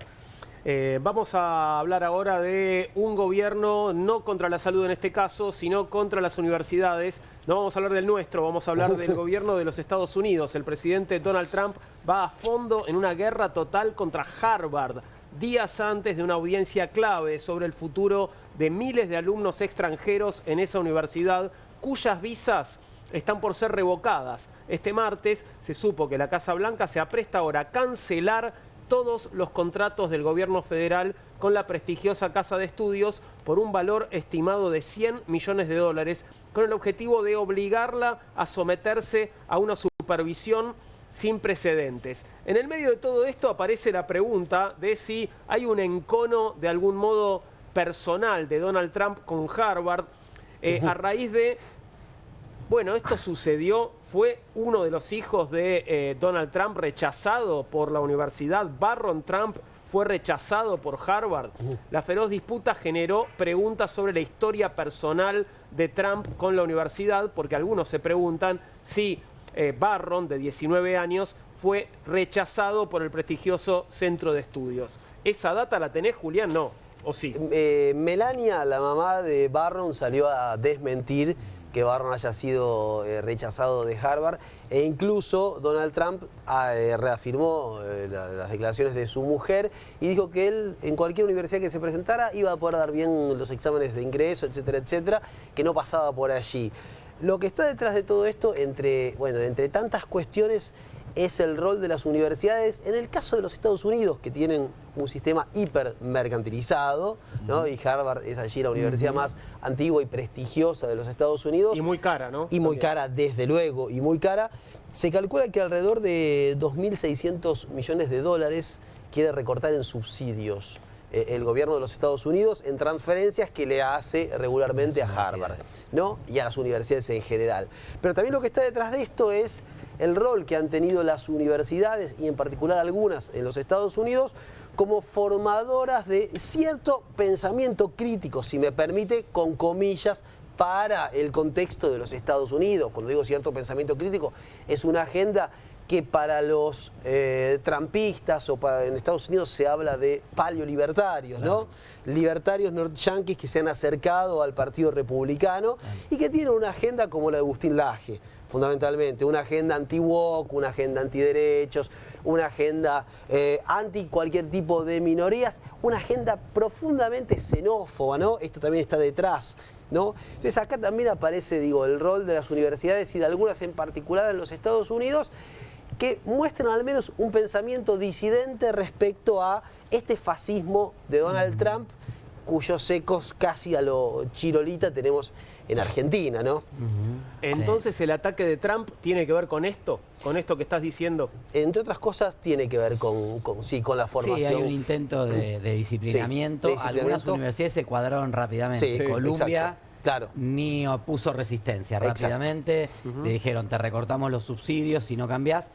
Vamos a hablar ahora de un gobierno no contra la salud en este caso, sino contra las universidades. No vamos a hablar del nuestro, vamos a hablar del gobierno de los Estados Unidos. El presidente Donald Trump va a fondo en una guerra total contra Harvard, días antes de una audiencia clave sobre el futuro de miles de alumnos extranjeros en esa universidad, cuyas visas están por ser revocadas. Este martes se supo que la Casa Blanca se apresta ahora a cancelar todos los contratos del gobierno federal con la prestigiosa casa de estudios por un valor estimado de $100 millones, con el objetivo de obligarla a someterse a una supervisión sin precedentes. En el medio de todo esto aparece la pregunta de si hay un encono de algún modo personal de Donald Trump con Harvard, a raíz de, bueno, esto sucedió, fue uno de los hijos de Donald Trump rechazado por la universidad. Barron Trump fue rechazado por Harvard. La feroz disputa generó preguntas sobre la historia personal de Trump con la universidad, porque algunos se preguntan si Barron, de 19 años, fue rechazado por el prestigioso centro de estudios. ¿Esa data la tenés, Julián? No, ¿o sí? Melania, la mamá de Barron, salió a desmentir que Barron haya sido rechazado de Harvard, e incluso Donald Trump reafirmó las declaraciones de su mujer y dijo que él en cualquier universidad que se presentara iba a poder dar bien los exámenes de ingreso, etcétera, etcétera, que no pasaba por allí. Lo que está detrás de todo esto, entre tantas cuestiones, es el rol de las universidades. En el caso de los Estados Unidos, que tienen un sistema hipermercantilizado, ¿no? Y Harvard es allí la universidad más antigua y prestigiosa de los Estados Unidos. Y muy cara, ¿no? Y muy cara, desde luego, y muy cara. Se calcula que alrededor de 2.600 millones de dólares quiere recortar en subsidios el gobierno de los Estados Unidos en transferencias que le hace regularmente a Harvard, ¿no? Y a las universidades en general. Pero también lo que está detrás de esto es el rol que han tenido las universidades, y en particular algunas en los Estados Unidos, como formadoras de cierto pensamiento crítico, si me permite, con comillas, para el contexto de los Estados Unidos. Cuando digo cierto pensamiento crítico, es una agenda que para los trumpistas o en Estados Unidos se habla de paleolibertarios, ¿no? Libertarios norte-yanquis que se han acercado al Partido Republicano y que tienen una agenda como la de Agustín Laje, fundamentalmente, una agenda anti-woke, una agenda antiderechos, una agenda anti cualquier tipo de minorías, una agenda profundamente xenófoba, ¿no? Esto también está detrás, ¿no? Entonces acá también aparece, digo, el rol de las universidades y de algunas en particular en los Estados Unidos, que muestran al menos un pensamiento disidente respecto a este fascismo de Donald Trump, cuyos ecos casi a lo Chirolita tenemos en Argentina, ¿no? Entonces, ¿el ataque de Trump tiene que ver con esto que estás diciendo? Entre otras cosas, tiene que ver con la formación. Sí, hay un intento de disciplinamiento. Sí, de disciplinamiento. Algunas universidades se cuadraron rápidamente. Sí, Columbia... exacto. Claro. Ni opuso resistencia. Rápidamente le dijeron, te recortamos los subsidios si no cambiás.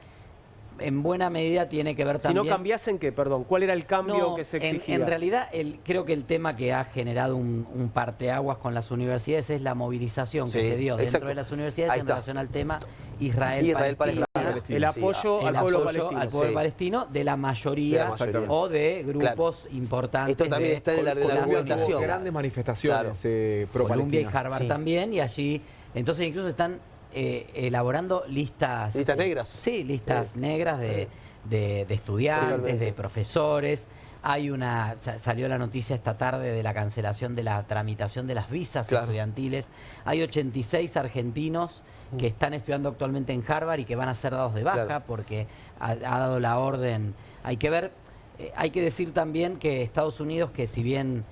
En buena medida tiene que ver también... Si no cambiás, ¿en qué? Perdón, ¿cuál era el cambio que se exigía? En realidad, creo que el tema que ha generado un parteaguas con las universidades es la movilización que se dio dentro de las universidades en relación al tema Israel-Palestina. El apoyo al pueblo palestino de la mayoría o de grupos importantes. Esto también está en la argumentación. Grandes manifestaciones pro Columbia y Harvard también, y allí, entonces incluso están elaborando listas negras. Sí, listas negras de estudiantes, de profesores. Salió la noticia esta tarde de la cancelación de la tramitación de las visas estudiantiles. Hay 86 argentinos que están estudiando actualmente en Harvard y que van a ser dados de baja porque ha dado la orden. Hay que ver, hay que decir también que Estados Unidos, que si bien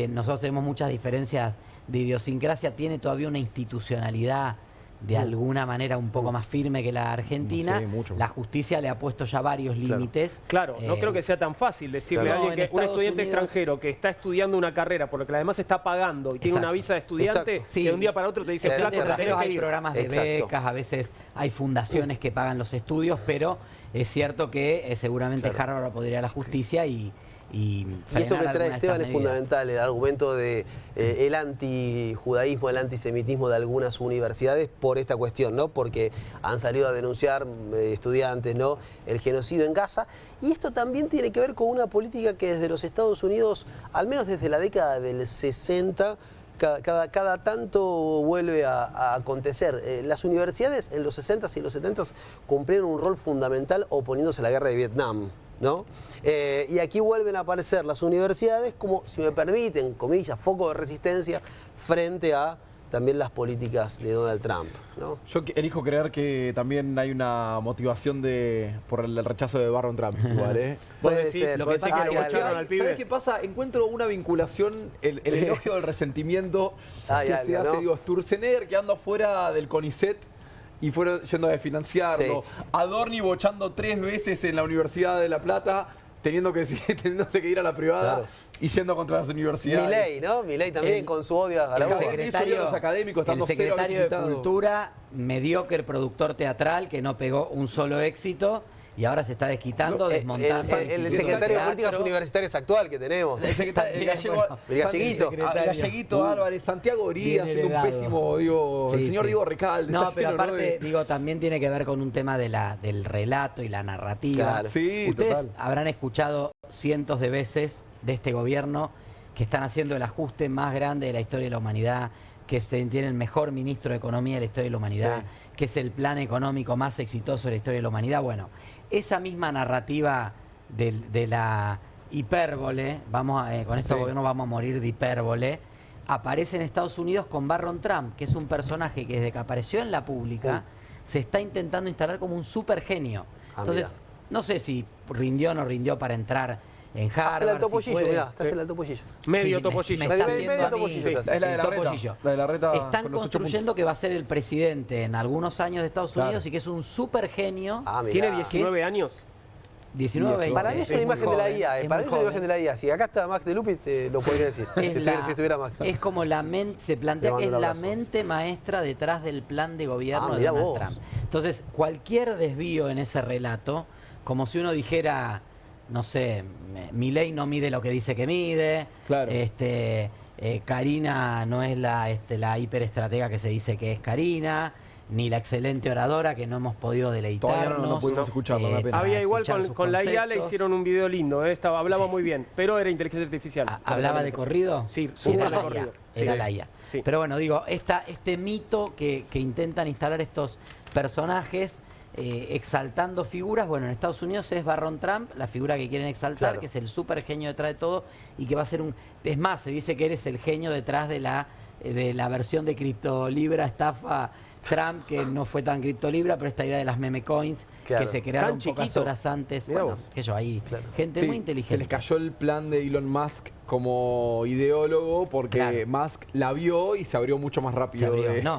nosotros tenemos muchas diferencias de idiosincrasia, tiene todavía una institucionalidad de alguna manera un poco más firme que la Argentina. La justicia le ha puesto ya varios límites. Claro, no creo que sea tan fácil decirle a alguien que un estudiante extranjero que está estudiando una carrera, porque además está pagando y tiene una visa de estudiante, que de un día para otro te dice, hay programas de becas, a veces hay fundaciones que pagan los estudios, pero es cierto que seguramente Harvard podría ir a la justicia y esto que trae Esteban es fundamental, el argumento de el antijudaísmo, el antisemitismo de algunas universidades por esta cuestión, ¿no? Porque han salido a denunciar estudiantes, ¿no?, el genocidio en Gaza. Y esto también tiene que ver con una política que desde los Estados Unidos, al menos desde la década del 60, cada tanto vuelve a acontecer. Las universidades en los 60s y los 70s cumplieron un rol fundamental oponiéndose a la guerra de Vietnam, ¿no? Y aquí vuelven a aparecer las universidades como, si me permiten, comillas, foco de resistencia frente a también las políticas de Donald Trump, ¿no? Yo elijo creer que también hay una motivación por el rechazo de Barron Trump, igual, ¿eh? Puede ser. Lo que pasa es que ¿sabes qué pasa? Encuentro una vinculación, el elogio del resentimiento que se hace, digo, Sturzenegger quedando fuera del CONICET y fueron yendo a financiarlo. Adorni bochando 3 veces en la Universidad de La Plata, teniéndose que ir a la privada y yendo contra las universidades. Milei, ¿no? Milei también con su odio a el secretario, los académicos, el secretario de Cultura, mediocre productor teatral que no pegó un solo éxito, y ahora se está desquitando, desmontando. El secretario de Políticas Universitarias actual que tenemos. El galleguito Álvarez, Santiago Oría, Bien haciendo un heredado. pésimo, digo, el señor Diego Recalde. No, está pero lleno, aparte, digo, también tiene que ver con un tema del relato y la narrativa. Claro. Sí, Ustedes total. habrán escuchado cientos de veces de este gobierno que están haciendo el ajuste más grande de la historia de la humanidad, que tiene el mejor ministro de Economía de la historia de la humanidad, que es el plan económico más exitoso de la historia de la humanidad. Bueno, esa misma narrativa de la hipérbole, con este gobierno vamos a morir de hipérbole, aparece en Estados Unidos con Barron Trump, que es un personaje que desde que apareció en la pública se está intentando instalar como un super genio. Entonces, no sé si rindió o no rindió para entrar en Harvard. Hace el topollillo, si puede. mirá, estás en el topollillo. Medio Sí, topollillo. me está Medio haciendo a mí topollillo estás. Es la de el la reta. topollillo. La de la reta Están con los 8 construyendo que va a ser el presidente en algunos años de Estados Claro. Unidos y que es un super genio. Ah, mirá. Tiene 19 años. 19, 20. Para mí es una imagen de la IA, para mí es una imagen de la IA. Si acá está Max de Lupi, te lo podría decir. Si estuviera Max. Es como la mente, se plantea Le que es mando un la abrazo. mente maestra detrás del plan de gobierno de mirá Donald vos. Trump. Entonces, cualquier desvío en ese relato, como si uno dijera, no sé, Milei no mide lo que dice que mide, Claro. Karina no es la hiperestratega que se dice que es Karina, ni la excelente oradora que no hemos podido deleitarnos. Todavía no pudimos escucharlo, una pena. Había igual escuchar sus con la IA le conceptos. hicieron un video lindo, hablaba muy bien, pero era inteligencia artificial. ¿Hablaba de corrido? Sí, súper Era de la corrido. IA, Sí. era la IA. Sí. Pero bueno, digo, este mito que intentan instalar estos personajes exaltando figuras, bueno, en Estados Unidos es Barron Trump, la figura que quieren exaltar, Claro. que es el super genio detrás de todo y que va a ser es más, se dice que eres el genio detrás de la versión de criptolibra estafa Trump, que no fue tan criptolibra, pero esta idea de las meme coins Claro. que se crearon Tan pocas chiquito. horas antes, Mirá bueno, vos. que yo ahí, Claro. gente Sí, muy se inteligente. les cayó el plan de Elon Musk como ideólogo porque Claro. Musk la vio y se abrió mucho más Se rápido. abrió. de- No,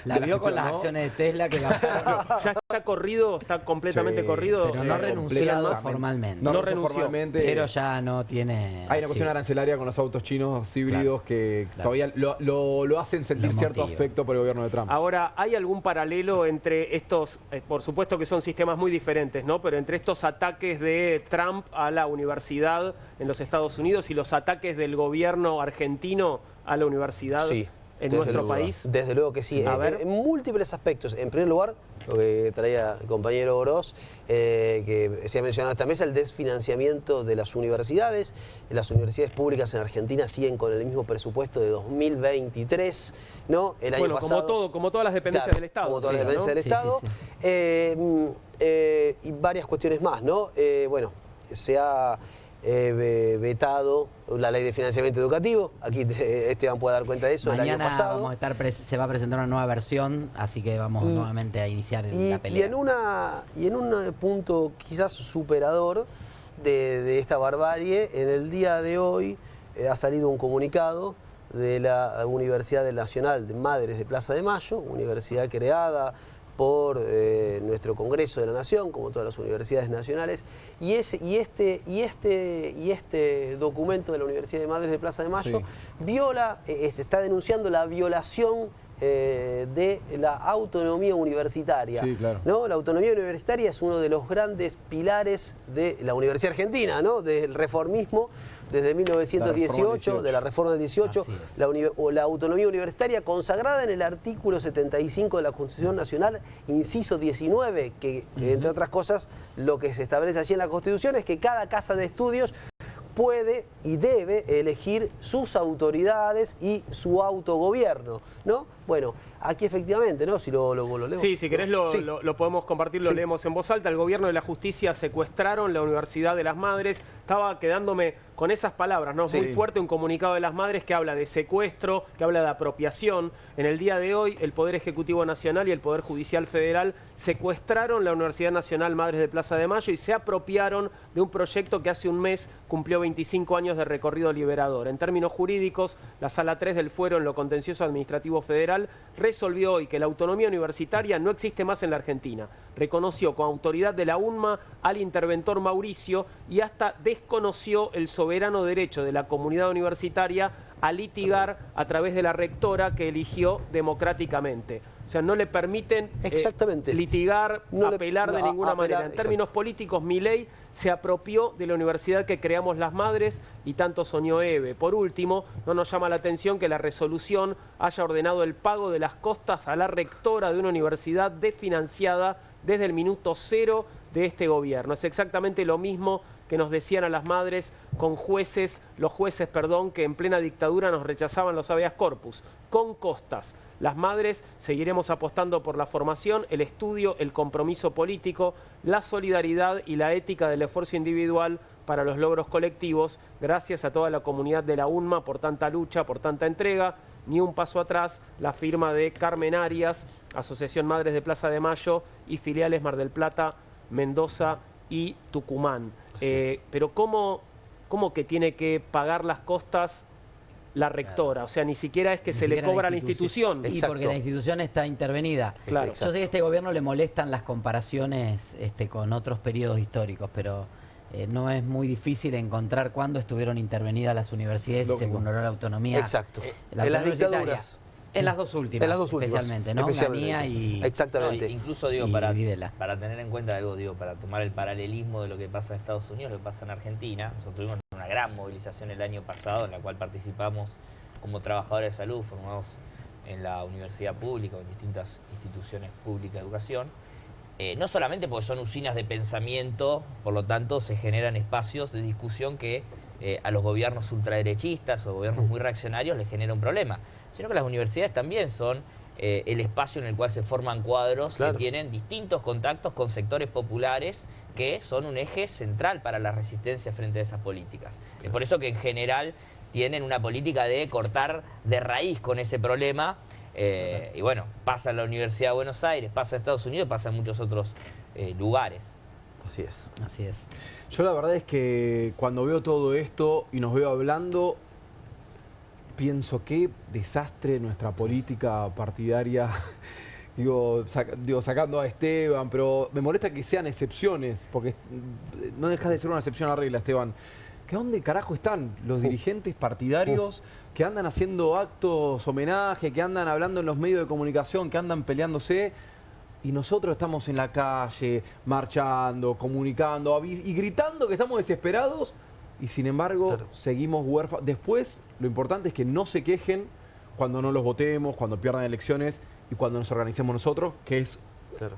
la de vio con gestión, las ¿no? acciones de Tesla que bajaron, Ya está corrido, está completamente Sí, corrido. pero no Elon renunciado Musk. formalmente. No No renunció. formalmente. Pero ya no tiene. Hay una cuestión sí. arancelaria con los autos chinos híbridos que claro. todavía lo hacen sentir Lo cierto motiva. afecto por el gobierno de Trump. Ahora, ¿hay algún paralelo entre estos, por supuesto que son sistemas muy diferentes, ¿no? Pero entre estos ataques de Trump a la universidad en los Estados Unidos y los ataques del gobierno argentino a la universidad Sí, en desde nuestro luego. país? Desde luego que sí. A ver. En múltiples aspectos. En primer lugar, lo que traía el compañero Oroz, que se ha mencionado en esta mesa, el desfinanciamiento de las universidades. Las universidades públicas en Argentina siguen con el mismo presupuesto de 2023, ¿no? El año Bueno, pasado, como todas las dependencias Claro, del Estado. como todas las sí, dependencias ¿no? del Sí, Estado. sí, Y varias cuestiones más, ¿no? Bueno, se ha vetado la ley de financiamiento educativo. Aquí Esteban puede dar cuenta de eso. El año Mañana pasado. vamos a estar se va a presentar una nueva versión, así que vamos nuevamente a iniciar la pelea. Y en un punto quizás superador de esta barbarie, en el día de hoy ha salido un comunicado de la Universidad Nacional de Madres de Plaza de Mayo, universidad creada por nuestro Congreso de la Nación, como todas las universidades nacionales, y este documento de la Universidad de Madres de Plaza de Mayo Sí. está denunciando la violación de la autonomía universitaria. Sí, claro. ¿No? La autonomía universitaria es uno de los grandes pilares de la Universidad Argentina, ¿no? Del reformismo desde 1918, de la reforma del 18, Así es. la autonomía universitaria consagrada en el artículo 75 de la Constitución Nacional, inciso 19, que entre otras cosas lo que se establece allí en la Constitución es que cada casa de estudios puede y debe elegir sus autoridades y su autogobierno, ¿no? Bueno, aquí efectivamente, ¿no? Si lo leemos. Sí, si querés Sí. lo podemos compartir, lo Sí. leemos en voz alta. El gobierno de la justicia secuestraron la Universidad de las Madres. Estaba quedándome con esas palabras, ¿no? Sí. Muy fuerte un comunicado de las Madres que habla de secuestro, que habla de apropiación. En el día de hoy, el Poder Ejecutivo Nacional y el Poder Judicial Federal secuestraron la Universidad Nacional Madres de Plaza de Mayo y se apropiaron de un proyecto que hace un mes cumplió 25 años de recorrido liberador. En términos jurídicos, la Sala 3 del Fuero en lo contencioso administrativo federal resolvió hoy que la autonomía universitaria no existe más en la Argentina. Reconoció con autoridad de la UNMA al interventor Mauricio y hasta desconoció el soberano derecho de la comunidad universitaria a litigar a través de la rectora que eligió democráticamente. sea, no le permiten litigar, apelar de ninguna manera. En términos políticos, Milei se apropió de la universidad que creamos las madres y tanto soñó Eve. Por último, no nos llama la atención que la resolución haya ordenado el pago de las costas a la rectora de una universidad desfinanciada desde el minuto cero de este gobierno. Es exactamente lo mismo que nos decían a las madres con los jueces, que en plena dictadura nos rechazaban los habeas corpus, con costas. Las madres seguiremos apostando por la formación, el estudio, el compromiso político, la solidaridad y la ética del esfuerzo individual para los logros colectivos. Gracias a toda la comunidad de la UNMA por tanta lucha, por tanta entrega. Ni un paso atrás, la firma de Carmen Arias, Asociación Madres de Plaza de Mayo y filiales Mar del Plata, Mendoza y Tucumán. Pero ¿cómo que tiene que pagar las costas la rectora? O sea, ni siquiera es que se le cobra a la institución. Y porque la institución está intervenida. Claro. Yo sé que a este gobierno le molestan las comparaciones con otros periodos históricos, pero no es muy difícil encontrar cuándo estuvieron intervenidas las universidades y se vulneró la autonomía. Exacto. La en las dictaduras. En las dos últimas, especialmente, ¿no? Ganía y... Exactamente. No, incluso, digo, para tener en cuenta algo, digo, para tomar el paralelismo de lo que pasa en Estados Unidos, lo que pasa en Argentina. Nosotros tuvimos una gran movilización el año pasado, en la cual participamos como trabajadores de salud, formados en la universidad pública o en distintas instituciones públicas de educación. No solamente porque son usinas de pensamiento, por lo tanto se generan espacios de discusión que a los gobiernos ultraderechistas o gobiernos muy reaccionarios les genera un problema, sino que las universidades también son el espacio en el cual se forman cuadros que tienen distintos contactos con sectores populares que son un eje central para la resistencia frente a esas políticas. Es por eso que en general tienen una política de cortar de raíz con ese problema. Y bueno, pasa en la Universidad de Buenos Aires, pasa en Estados Unidos, pasa en muchos otros lugares. Así es. Así es. Yo la verdad es que cuando veo todo esto y nos veo hablando, pienso qué desastre nuestra política partidaria, sacando a Esteban, pero me molesta que sean excepciones, porque no dejas de ser una excepción a la regla, Esteban. ¿Que dónde carajo están los dirigentes partidarios que andan haciendo actos homenaje, que andan hablando en los medios de comunicación, que andan peleándose? Y nosotros estamos en la calle, marchando, comunicando y gritando que estamos desesperados y sin embargo seguimos huérfanos. Después, lo importante es que no se quejen cuando no los votemos, cuando pierdan elecciones y cuando nos organicemos nosotros, que es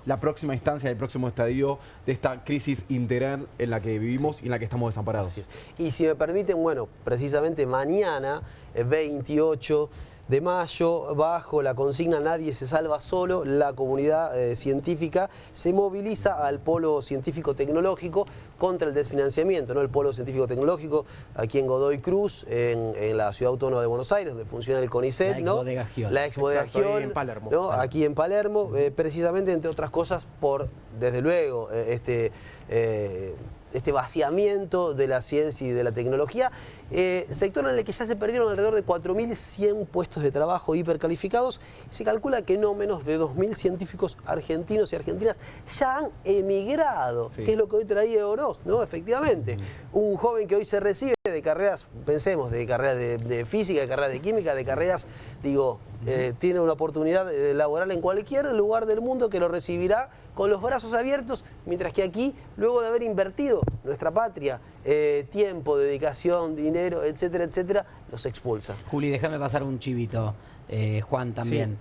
la próxima instancia, el próximo estadio de esta crisis integral en la que vivimos y en la que estamos desamparados. Y si me permiten, bueno, precisamente mañana, 28 de mayo, bajo la consigna Nadie se salva solo, la comunidad científica se moviliza al polo científico-tecnológico contra el desfinanciamiento, ¿no? El polo científico-tecnológico aquí en Godoy Cruz, en la Ciudad Autónoma de Buenos Aires, donde funciona el CONICET, ¿no? La ex bodega Giol, en Palermo. ¿no? Aquí en Palermo, precisamente, entre otras cosas, por, desde luego, este vaciamiento de la ciencia y de la tecnología, sector en el que ya se perdieron alrededor de 4.100 puestos de trabajo hipercalificados. Se calcula que no menos de 2.000 científicos argentinos y argentinas ya han emigrado, que es lo que hoy traía Oroz, ¿no? Efectivamente, un joven que hoy se recibe de carreras, pensemos, de carreras de física, de carreras de química, de carreras, tiene una oportunidad laboral en cualquier lugar del mundo que lo recibirá con los brazos abiertos, mientras que aquí, luego de haber invertido nuestra patria, tiempo, dedicación, dinero, etcétera, etcétera, los expulsa. Juli, déjame pasar un chivito, Juan también.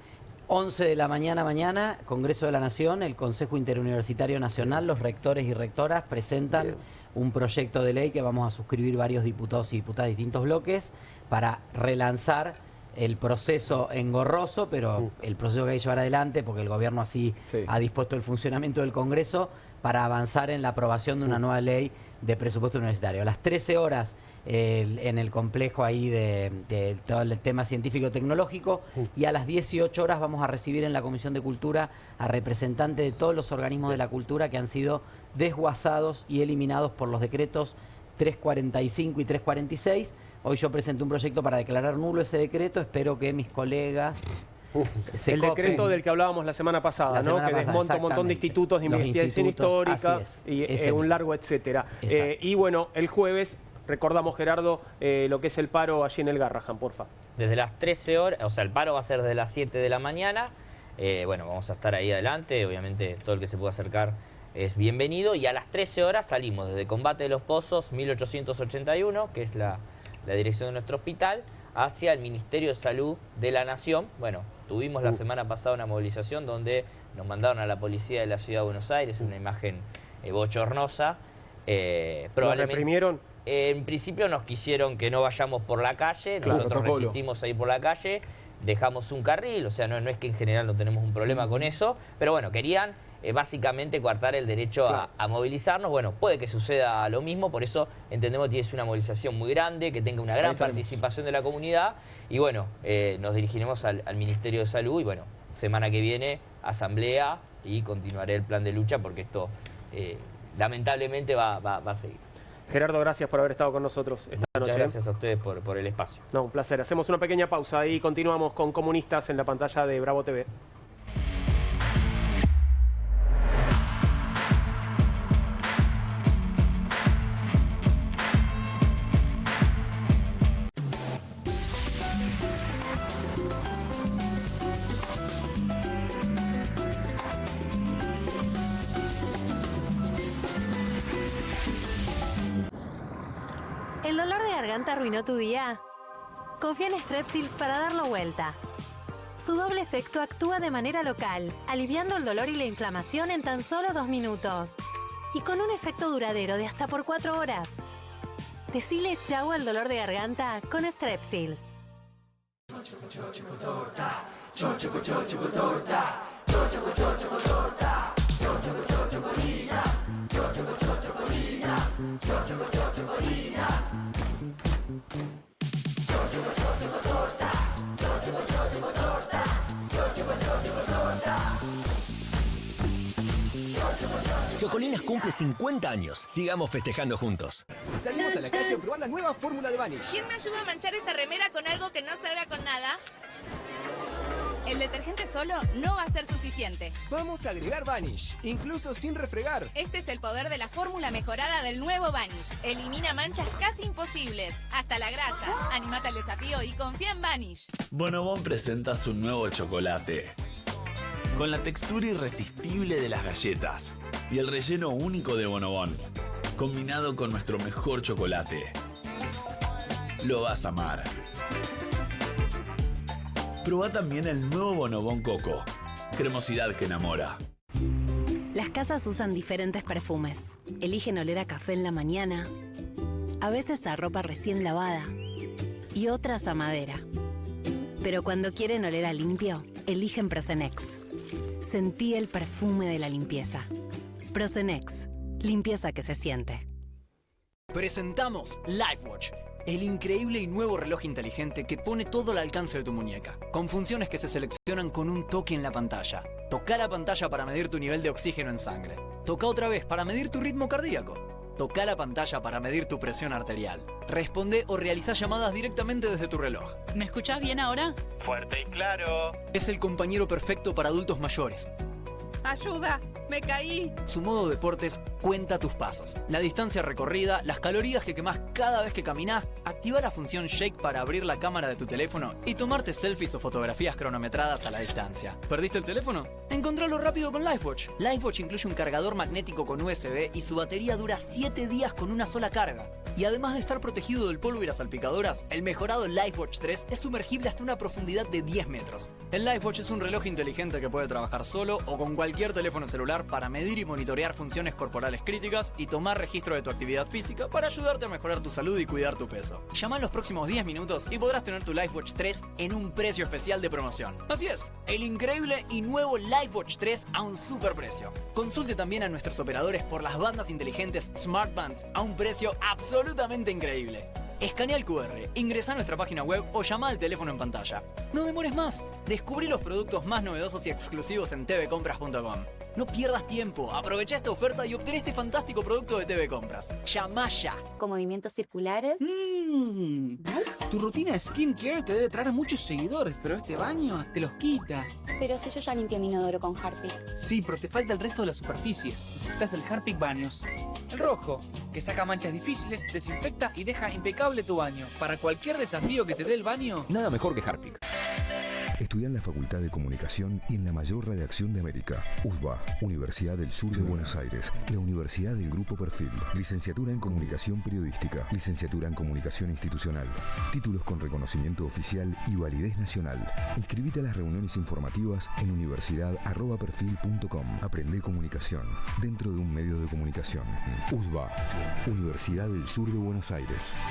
11 de la mañana, Congreso de la Nación, el Consejo Interuniversitario Nacional, los rectores y rectoras presentan un proyecto de ley que vamos a suscribir varios diputados y diputadas de distintos bloques para relanzar el proceso engorroso, pero el proceso que hay que llevar adelante, porque el gobierno así ha dispuesto el funcionamiento del Congreso, para avanzar en la aprobación de una nueva ley de presupuesto universitario. A las 13 horas en el complejo ahí de todo el tema científico-tecnológico y a las 18 horas vamos a recibir en la Comisión de Cultura a representantes de todos los organismos de la cultura que han sido desguazados y eliminados por los decretos 345 y 346. Hoy yo presenté un proyecto para declarar nulo ese decreto, espero que mis colegas el decreto del que hablábamos la semana pasada, ¿no? Que desmonta un montón de institutos de investigación histórica y un largo etcétera. Y bueno, el jueves recordamos, Gerardo, lo que es el paro allí en el Garrahan, porfa. Desde las 13 horas, o sea, el paro va a ser desde las 7 de la mañana. Bueno, vamos a estar ahí adelante, obviamente todo el que se pueda acercar es bienvenido, y a las 13 horas salimos desde Combate de los Pozos 1881, que es la dirección de nuestro hospital, hacia el Ministerio de Salud de la Nación. Bueno, tuvimos la semana pasada una movilización donde nos mandaron a la policía de la Ciudad de Buenos Aires, una imagen bochornosa. ¿Lo reprimieron? En principio nos quisieron que no vayamos por la calle, Claro, nosotros protocolo. resistimos a ir por la calle, dejamos un carril, o sea, no es que en general no tenemos un problema con eso, pero bueno, querían básicamente coartar el derecho a movilizarnos. Bueno, puede que suceda lo mismo, por eso entendemos que es una movilización muy grande, que tenga una gran participación de la comunidad, y bueno, nos dirigiremos al Ministerio de Salud, y bueno, semana que viene, asamblea, y continuaré el plan de lucha, porque esto lamentablemente va a seguir. Gerardo, gracias por haber estado con nosotros esta noche. Muchas gracias a ustedes por el espacio. No, un placer. Hacemos una pequeña pausa y continuamos con Comunistas en la pantalla de Bravo TV. ¿El dolor de garganta arruinó tu día? Confía en Strepsils para darlo vuelta. Su doble efecto actúa de manera local, aliviando el dolor y la inflamación en tan solo 2 minutos. Y con un efecto duradero de hasta por 4 horas. Decile chau al dolor de garganta con Strepsils. Chocolinas cumple 50 años. Sigamos festejando juntos. Salimos a la calle a probar la nueva fórmula de Vanish. ¿Quién me ayuda a manchar esta remera con algo que no salga con nada? El detergente solo no va a ser suficiente. Vamos a agregar Vanish, incluso sin refregar. Este es el poder de la fórmula mejorada del nuevo Vanish. Elimina manchas casi imposibles, hasta la grasa. Animate al desafío y confía en Vanish. Bonobón presenta su nuevo chocolate. Con la textura irresistible de las galletas y el relleno único de Bonobón, combinado con nuestro mejor chocolate. Lo vas a amar. Probá también el nuevo Bonobón Coco. Cremosidad que enamora. Las casas usan diferentes perfumes. Eligen oler a café en la mañana, a veces a ropa recién lavada y otras a madera. Pero cuando quieren oler a limpio, eligen Prosenex. Sentí el perfume de la limpieza. Prosenex, limpieza que se siente. Presentamos LifeWatch, el increíble y nuevo reloj inteligente que pone todo al alcance de tu muñeca, con funciones que se seleccionan con un toque en la pantalla. Toca la pantalla para medir tu nivel de oxígeno en sangre. Toca otra vez para medir tu ritmo cardíaco. Toca la pantalla para medir tu presión arterial. Responde o realiza llamadas directamente desde tu reloj. ¿Me escuchás bien ahora? Fuerte y claro. Es el compañero perfecto para adultos mayores. ¡Ayuda! ¡Me caí! Su modo deportes cuenta tus pasos, la distancia recorrida, las calorías que quemás cada vez que caminás. Activa la función Shake para abrir la cámara de tu teléfono y tomarte selfies o fotografías cronometradas a la distancia. ¿Perdiste el teléfono? Encontralo rápido con LifeWatch. LifeWatch incluye un cargador magnético con USB y su batería dura 7 días con una sola carga. Y además de estar protegido del polvo y las salpicadoras, el mejorado LifeWatch 3 es sumergible hasta una profundidad de 10 metros. El LifeWatch es un reloj inteligente que puede trabajar solo o con cualquier teléfono celular para medir y monitorear funciones corporales críticas y tomar registro de tu actividad física para ayudarte a mejorar tu salud y cuidar tu peso. Llama en los próximos 10 minutos y podrás tener tu LifeWatch 3 en un precio especial de promoción. Así es, el increíble y nuevo LifeWatch 3 a un super precio. Consulte también a nuestros operadores por las bandas inteligentes Smart Bands a un precio absolutamente increíble. Escanea el QR, ingresa a nuestra página web o llama al teléfono en pantalla. No demores más, descubrí los productos más novedosos y exclusivos en tvcompras.com. No pierdas tiempo, aprovecha esta oferta y obtén este fantástico producto de TV Compras. ¡Llama ya! Con movimientos circulares. Tu rutina de skincare te debe traer muchos seguidores, pero este baño te los quita. Pero si yo ya limpié mi inodoro con Harpic. Sí, pero te falta el resto de las superficies. Necesitas el Harpic Baños. El rojo, que saca manchas difíciles, desinfecta y deja impecable tu baño. Para cualquier desafío que te dé el baño. Nada mejor que Harpic. Estudia en la Facultad de Comunicación y en la mayor redacción de América. USBA, Universidad del Sur de Buenos Aires. La Universidad del Grupo Perfil. Licenciatura en Comunicación Periodística. Licenciatura en Comunicación Institucional. Títulos con reconocimiento oficial y validez nacional. Inscribite a las reuniones informativas en universidad@perfil.com. Aprende comunicación dentro de un medio de comunicación. USBA, Universidad del Sur de Buenos Aires. –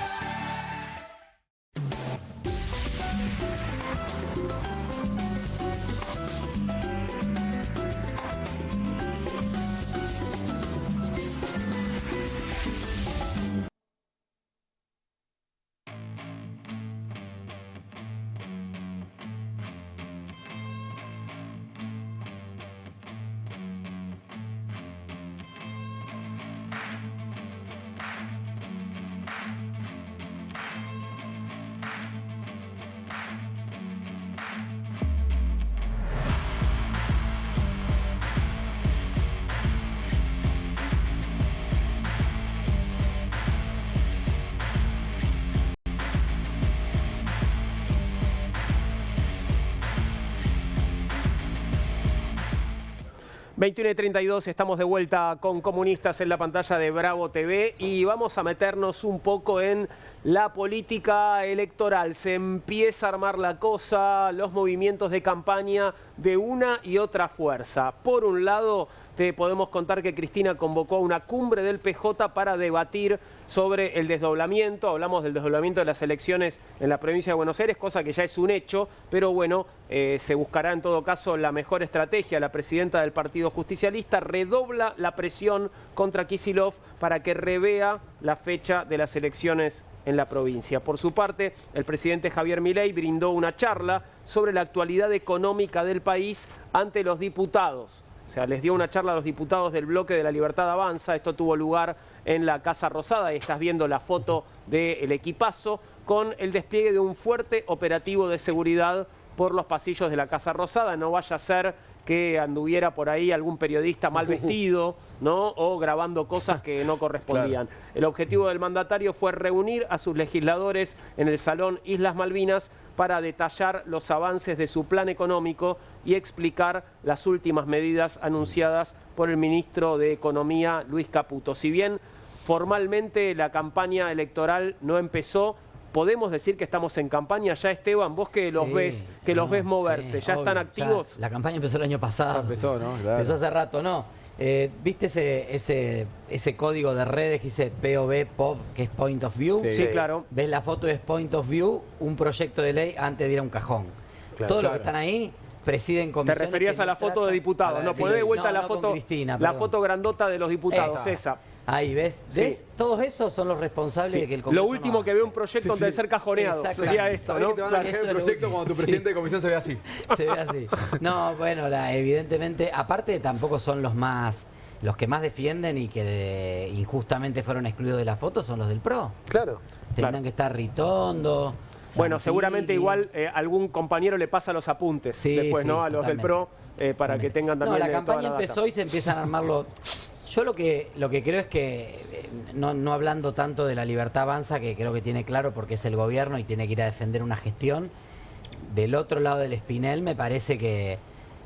21:32, estamos de vuelta con Comunistas en la pantalla de Bravo TV y vamos a meternos un poco en la política electoral. Se empieza a armar la cosa, los movimientos de campaña de una y otra fuerza. Por un lado, te podemos contar que Cristina convocó a una cumbre del PJ para debatir sobre el desdoblamiento. Hablamos del desdoblamiento de las elecciones en la provincia de Buenos Aires, cosa que ya es un hecho, pero bueno, se buscará en todo caso la mejor estrategia. La presidenta del Partido Justicialista redobla la presión contra Kicillof para que revea la fecha de las elecciones en la provincia. Por su parte, el presidente Javier Milei brindó una charla sobre la actualidad económica del país ante los diputados. O sea, les dio una charla a los diputados del bloque de La Libertad Avanza. Esto tuvo lugar en la Casa Rosada. Ahí estás viendo la foto del equipazo con el despliegue de un fuerte operativo de seguridad por los pasillos de la Casa Rosada. No vaya a ser que anduviera por ahí algún periodista mal vestido, ¿no? O grabando cosas que no correspondían. Claro. El objetivo del mandatario fue reunir a sus legisladores en el Salón Islas Malvinas para detallar los avances de su plan económico y explicar las últimas medidas anunciadas por el ministro de Economía, Luis Caputo. Si bien formalmente la campaña electoral no empezó, podemos decir que estamos en campaña ya, Esteban, vos que los ves, moverse, ya obvio, están activos. Ya, la campaña empezó el año pasado. Ya empezó, ¿no? Claro. Empezó hace rato, ¿no? ¿Viste ese código de redes que dice POV, POV, que es Point of View? Sí, claro. ¿Ves la foto de Point of View? Un proyecto de ley antes de ir a un cajón. Claro, todos los que están ahí presiden comisiones. Te referías a la foto de diputados, ¿no? Poné de vuelta la foto, Cristina, la foto grandota de los diputados, esa. Ahí, ¿ves? ¿Ves? Sí. Todos esos son los responsables de que el Congreso Lo último no que ve un proyecto antes de ser cajoneado sería esto, ¿no? Que te van a dejar el proyecto cuando tu presidente de comisión se ve así. Se ve así. No, bueno, evidentemente, aparte tampoco son los que más defienden y que injustamente fueron excluidos de la foto son los del PRO. Claro. Tendrán que estar Ritondo. Bueno, Santilli. Seguramente igual algún compañero le pasa los apuntes después, ¿no? A los del PRO para que tengan también. No, la campaña empezó y se empiezan a armarlo. Yo lo que creo es que, no hablando tanto de La Libertad Avanza, que creo que tiene claro porque es el gobierno y tiene que ir a defender una gestión, del otro lado del espinel me parece que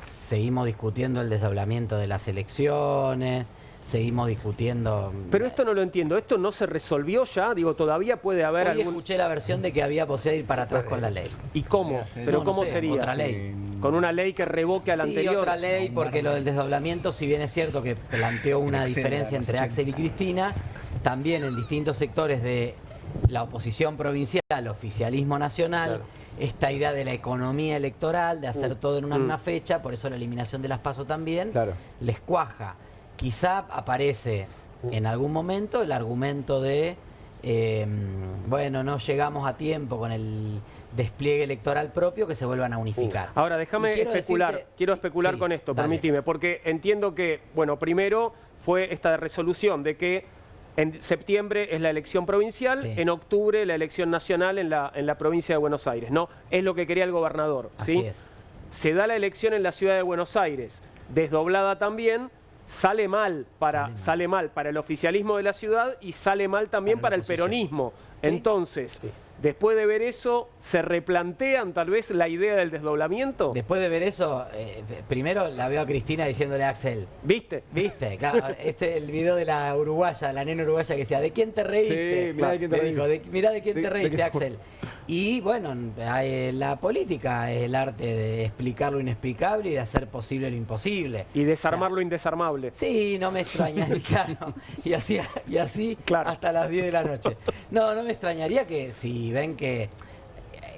seguimos discutiendo el desdoblamiento de las elecciones, seguimos discutiendo... Pero esto no lo entiendo, ¿esto no se resolvió ya? Digo, todavía puede haber Hoy escuché la versión de que había posibilidad de ir para atrás con la ley. ¿Y cómo? ¿Pero cómo sería? Otra ley. Con una ley que revoque a la anterior. Otra ley, porque lo del desdoblamiento, si bien es cierto que planteó una diferencia entre Axel y Cristina, también en distintos sectores de la oposición provincial, oficialismo nacional, esta idea de la economía electoral, de hacer todo en una misma fecha, por eso la eliminación de las PASO también, les cuaja. Quizá aparece en algún momento el argumento de, bueno, no llegamos a tiempo con el despliegue electoral propio, que se vuelvan a unificar. Ahora, déjame especular, quiero especular con esto, permitime, porque entiendo que, bueno, primero fue esta resolución de que en septiembre es la elección provincial, en octubre la elección nacional en la provincia de Buenos Aires, ¿no? Es lo que quería el gobernador, ¿sí? Así es. Se da la elección en la ciudad de Buenos Aires, desdoblada también. Sale mal para el oficialismo de la ciudad y sale mal también para el peronismo. Entonces, Después de ver eso, ¿se replantean tal vez la idea del desdoblamiento? Después de ver eso, primero la veo a Cristina diciéndole a Axel. ¿Viste? ¿Viste? Claro, el video de la uruguaya, la nena uruguaya que decía, ¿de quién te reíste? Sí, mirá de quién te reíste. Mirá de quién te reíste, Axel. Y bueno, la política es el arte de explicar lo inexplicable y de hacer posible lo imposible. Y desarmar lo indesarmable. Sí, no me extrañaría, claro. Y así claro, hasta las 10 de la noche. No me extrañaría que si ven que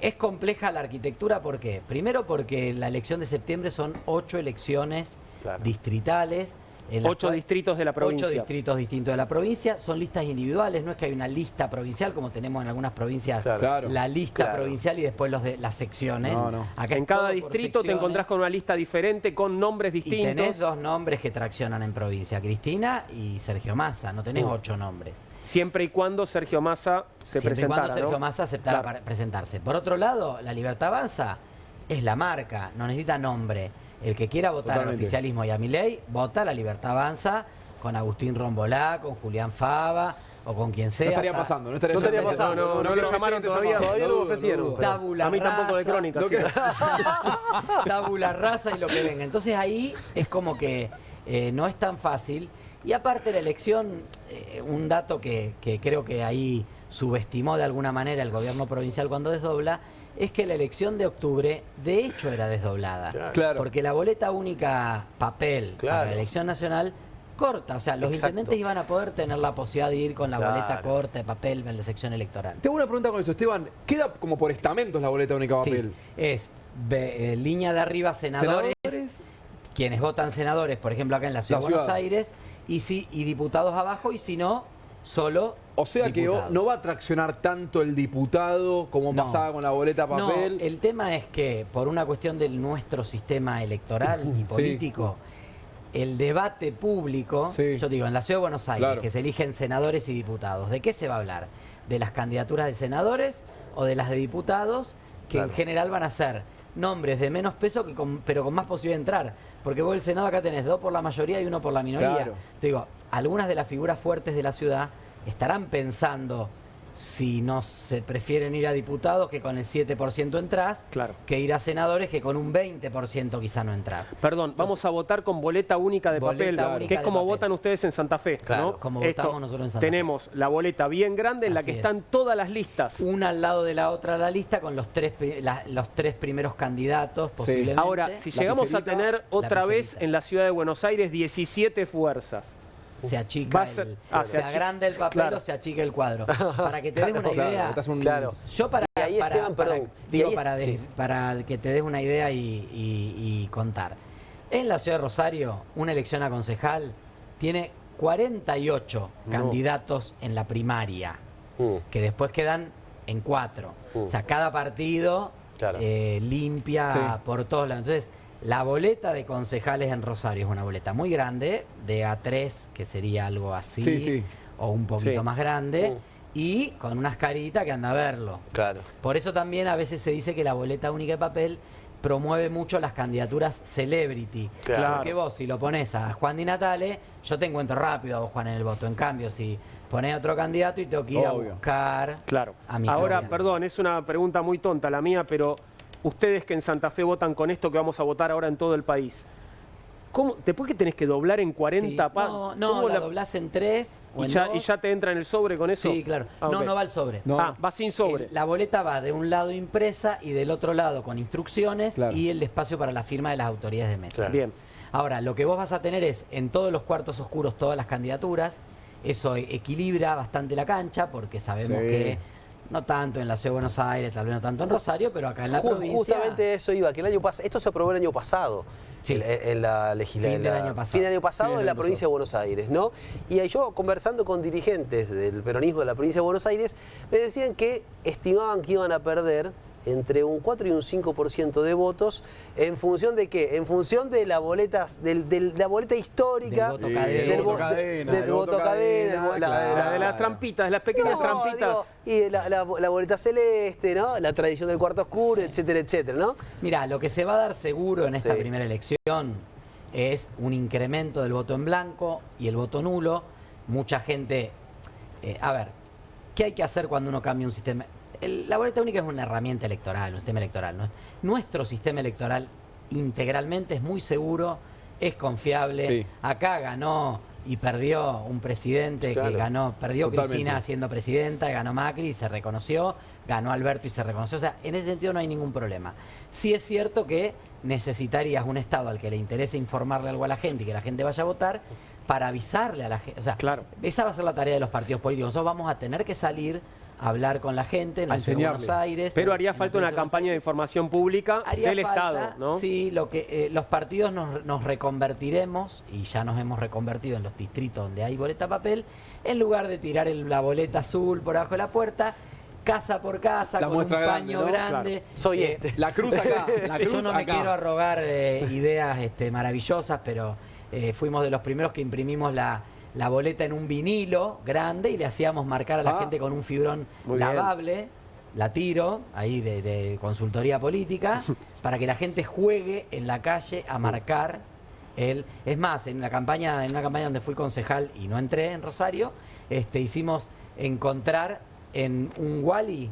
es compleja la arquitectura, ¿por qué? Primero porque la elección de septiembre son 8 elecciones distritales. 8 distritos de la provincia. 8 distritos distintos de la provincia, son listas individuales, no es que hay una lista provincial como tenemos en algunas provincias, la lista provincial y después las secciones. Acá en cada distrito te encontrás con una lista diferente, con nombres distintos. Y tenés 2 nombres que traccionan en provincia, Cristina y Sergio Massa, no tenés 8 nombres. Siempre y cuando Sergio Massa se presentara, Siempre y cuando Sergio ¿no? Massa aceptara para presentarse. Por otro lado, la Libertad Avanza es la marca, no necesita nombre. El que quiera votar al oficialismo y a Milei, vota la Libertad Avanza con Agustín Rombolá, con Julián Fava o con quien sea. No estaría pasando, no estaría pasando. No lo llamaron todavía. Todavía no lo ofrecieron. A mí tampoco de crónica. Tabula rasa y lo que venga. Entonces ahí es como que no es tan fácil. Y aparte la elección, un dato que creo que ahí subestimó de alguna manera el gobierno provincial cuando desdobla, es que la elección de octubre de hecho era desdoblada. Claro. Porque la boleta única papel para la elección nacional corta, o sea, los intendentes iban a poder tener la posibilidad de ir con la boleta corta de papel en la sección electoral. Tengo una pregunta con eso, Esteban. ¿Queda como por estamentos la boleta única papel? Sí, es línea de arriba senadores, quienes votan senadores, por ejemplo acá en la Ciudad de Buenos Aires, y diputados abajo, y si no, solo o sea diputados. Que no va a traccionar tanto el diputado como pasaba con la boleta papel. No, el tema es que por una cuestión de nuestro sistema electoral y político, el debate público, yo digo, en la Ciudad de Buenos Aires, que se eligen senadores y diputados, ¿de qué se va a hablar? ¿De las candidaturas de senadores o de las de diputados? Que en general van a ser nombres de menos peso, pero con más posibilidad de entrar. Porque vos el Senado acá tenés 2 por la mayoría y 1 por la minoría. Te digo, algunas de las figuras fuertes de la ciudad estarán pensando si no se prefieren ir a diputados que con el 7% entrás, que ir a senadores que con un 20% quizá no entrás. Perdón, vamos a votar con boleta única de papel, que es como votan ustedes en Santa Fe, ¿no? Como votamos nosotros en Santa Fe. Tenemos la boleta bien grande en la que están todas las listas. Una al lado de la otra la lista con los 3 primeros candidatos posiblemente. Ahora, si llegamos a tener otra vez en la Ciudad de Buenos Aires 17 fuerzas, se achica se agranda el papel o se achica el cuadro. Para que te des una idea, yo para que te des una idea y contar. En la ciudad de Rosario, una elección a concejal tiene 48 candidatos en la primaria, que después quedan en 4. O sea, cada partido limpia por todos lados. Entonces, la boleta de concejales en Rosario es una boleta muy grande, de A3, que sería algo así, o un poquito más grande, y con unas caritas que anda a verlo. Por eso también a veces se dice que la boleta única de papel promueve mucho las candidaturas celebrity. Porque vos, si lo pones a Juan Di Natale, yo te encuentro rápido a vos, Juan, en el voto. En cambio, si pones a otro candidato y tengo que ir a buscar a mi Ahora, perdón, es una pregunta muy tonta la mía, pero ustedes que en Santa Fe votan con esto que vamos a votar ahora en todo el país, ¿cómo, después que tenés que doblar en 40 No, la doblás en 3 o en 2. ¿Y ya te entra en el sobre con eso? Sí, claro. No va el sobre. Va sin sobre. La boleta va de un lado impresa y del otro lado con instrucciones y el espacio para la firma de las autoridades de mesa. Bien. Ahora, lo que vos vas a tener es en todos los cuartos oscuros todas las candidaturas. Eso equilibra bastante la cancha porque sabemos que no tanto en la Ciudad de Buenos Aires, tal vez no tanto en Rosario, pero acá en la provincia. Justamente eso iba, que el año pasado, esto se aprobó el año pasado, en la legislación. Fin del año pasado en la provincia de Buenos Aires, ¿no? Y yo conversando con dirigentes del peronismo de la provincia de Buenos Aires, me decían que estimaban que iban a perder entre un 4 y un 5% de votos, ¿en función de qué? En función de la boleta, de la boleta histórica, del voto cadena, la de las trampitas, las pequeñas trampitas. Y la boleta celeste, ¿no? La tradición del cuarto oscuro, etcétera, etcétera, ¿no? Mirá, lo que se va a dar seguro en esta primera elección es un incremento del voto en blanco y el voto nulo. Mucha gente... a ver, ¿qué hay que hacer cuando uno cambia un sistema? la boleta única es una herramienta electoral, un sistema electoral, ¿no? Nuestro sistema electoral integralmente es muy seguro, es confiable. Sí. Acá ganó y perdió un presidente Claro. que ganó, perdió Totalmente. Cristina siendo presidenta, ganó Macri y se reconoció, ganó Alberto y se reconoció. O sea, en ese sentido no hay ningún problema. Sí es cierto que necesitarías un Estado al que le interese informarle algo a la gente y que la gente vaya a votar para avisarle a la gente. O sea, Claro. esa va a ser la tarea de los partidos políticos. Nosotros vamos a tener que salir a hablar con la gente en A la Ciudad de Buenos enseñarle. Aires. Pero en haría la falta provincia una de Buenos campaña de Aires. información pública Haría del falta, Estado, ¿no? Sí, lo que los partidos nos reconvertiremos, y ya nos hemos reconvertido en los distritos donde hay boleta papel, en lugar de tirar la boleta azul por abajo de la puerta, casa por casa, La con un muestra grande, paño ¿no? grande. Claro. Soy este. La cruz acá, la cruz Yo no me acá. quiero arrogar ideas maravillosas, pero fuimos de los primeros que imprimimos la boleta en un vinilo grande y le hacíamos marcar a la gente con un fibrón Muy bien. lavable. La tiro, ahí de consultoría política, para que la gente juegue en la calle a marcar el... Es más, en una campaña donde fui concejal y no entré en Rosario, hicimos encontrar en un Wally,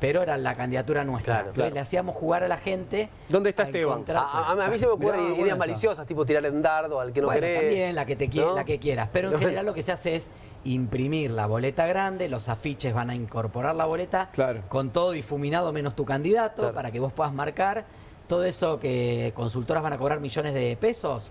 pero era la candidatura nuestra. Claro, Entonces claro. le hacíamos jugar a la gente. ¿Dónde está a Esteban? encontrar- A mí se me ocurren Mirá, ideas bueno, maliciosas, tipo tirar un dardo al que no bueno, querés. también la que te ¿no? la que quieras, pero en general lo que se hace es imprimir la boleta grande, los afiches van a incorporar la boleta Claro. con todo difuminado menos tu candidato, Claro. para que vos puedas marcar todo eso que consultoras van a cobrar millones de pesos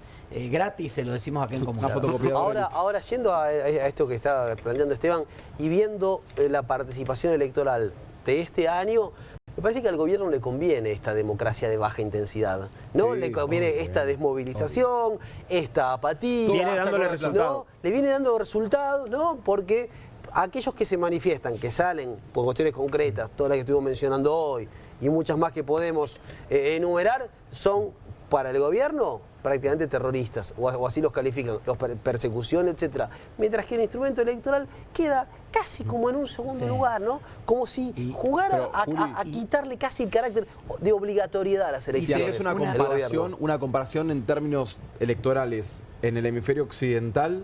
gratis, se lo decimos acá en Una Comunidad. fotocopiadora. Ahora yendo a esto que está planteando Esteban y viendo la participación electoral de este año, me parece que al gobierno le conviene esta democracia de baja intensidad, ¿no? Sí, Le conviene obvio, esta desmovilización, esta apatía. Viene dándole ¿no? resultado. Le viene dando resultados, ¿no? Porque aquellos que se manifiestan, que salen por cuestiones concretas, todas las que estuvimos mencionando hoy y muchas más que podemos enumerar, son para el gobierno prácticamente terroristas, o así los califican, persecución, etcétera. Mientras que el instrumento electoral queda casi como en un segundo lugar, ¿no? Como si jugara pero, a quitarle casi el carácter de obligatoriedad a las Si elecciones. haces al gobierno. una comparación en términos electorales en el hemisferio occidental,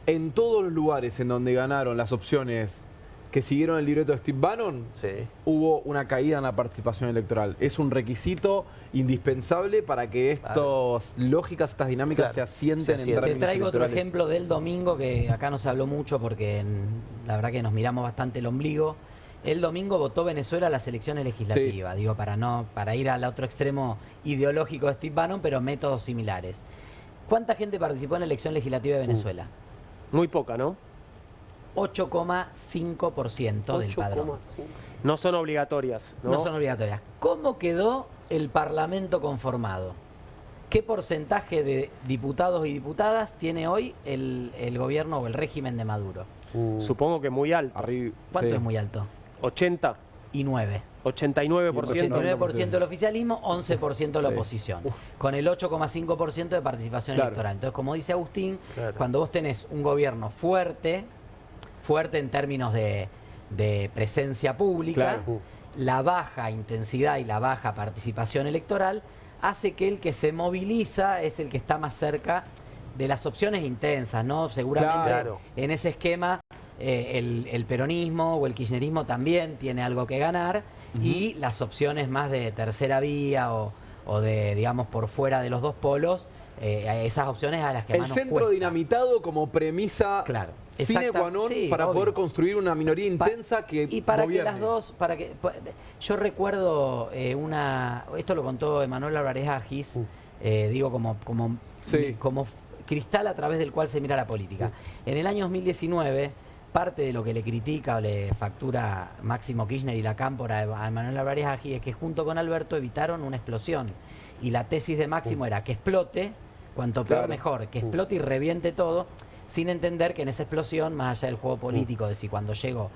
en todos los lugares en donde ganaron las opciones que siguieron el libreto de Steve Bannon, hubo una caída en la participación electoral. Es un requisito indispensable para que estas lógicas, estas dinámicas se asienten en términos Te traigo otro electorales. ejemplo del domingo, que acá no se habló mucho porque la verdad que nos miramos bastante el ombligo. El domingo votó Venezuela las elecciones legislativas, digo, para ir al otro extremo ideológico de Steve Bannon, pero métodos similares. ¿Cuánta gente participó en la elección legislativa de Venezuela? Muy poca, ¿no? 8,5% del padrón. No son obligatorias, ¿no? No son obligatorias. ¿Cómo quedó el Parlamento conformado? ¿Qué porcentaje de diputados y diputadas tiene hoy el gobierno o el régimen de Maduro? Supongo que muy alto. ¿Cuánto es muy alto? 80. Y 9. 89%. 89% del oficialismo, 11% de la Sí. oposición, con el 8,5% de participación Claro. electoral. Entonces, como dice Agustín, Claro. cuando vos tenés un gobierno fuerte en términos de presencia pública, Claro. la baja intensidad y la baja participación electoral hace que el que se moviliza es el que está más cerca de las opciones intensas, ¿no? Seguramente Claro. en ese esquema el peronismo o el kirchnerismo también tiene algo que ganar, y las opciones más de tercera vía o de, digamos, por fuera de los dos polos, esas opciones a las que El más nos centro cuesta. dinamitado como premisa sine Exacta- qua non sí, para obvio. poder construir una minoría intensa que Y para gobierne. que las dos, yo recuerdo esto lo contó Emanuel Álvarez Agis, digo como cristal a través del cual se mira la política. En el año 2019, parte de lo que le critica o le factura Máximo Kirchner y la Cámpora a Emanuel Álvarez Agis es que junto con Alberto evitaron una explosión. Y la tesis de Máximo era que explote, cuanto peor Claro. mejor, que explote y reviente todo, sin entender que en esa explosión, más allá del juego político, de si cuando llego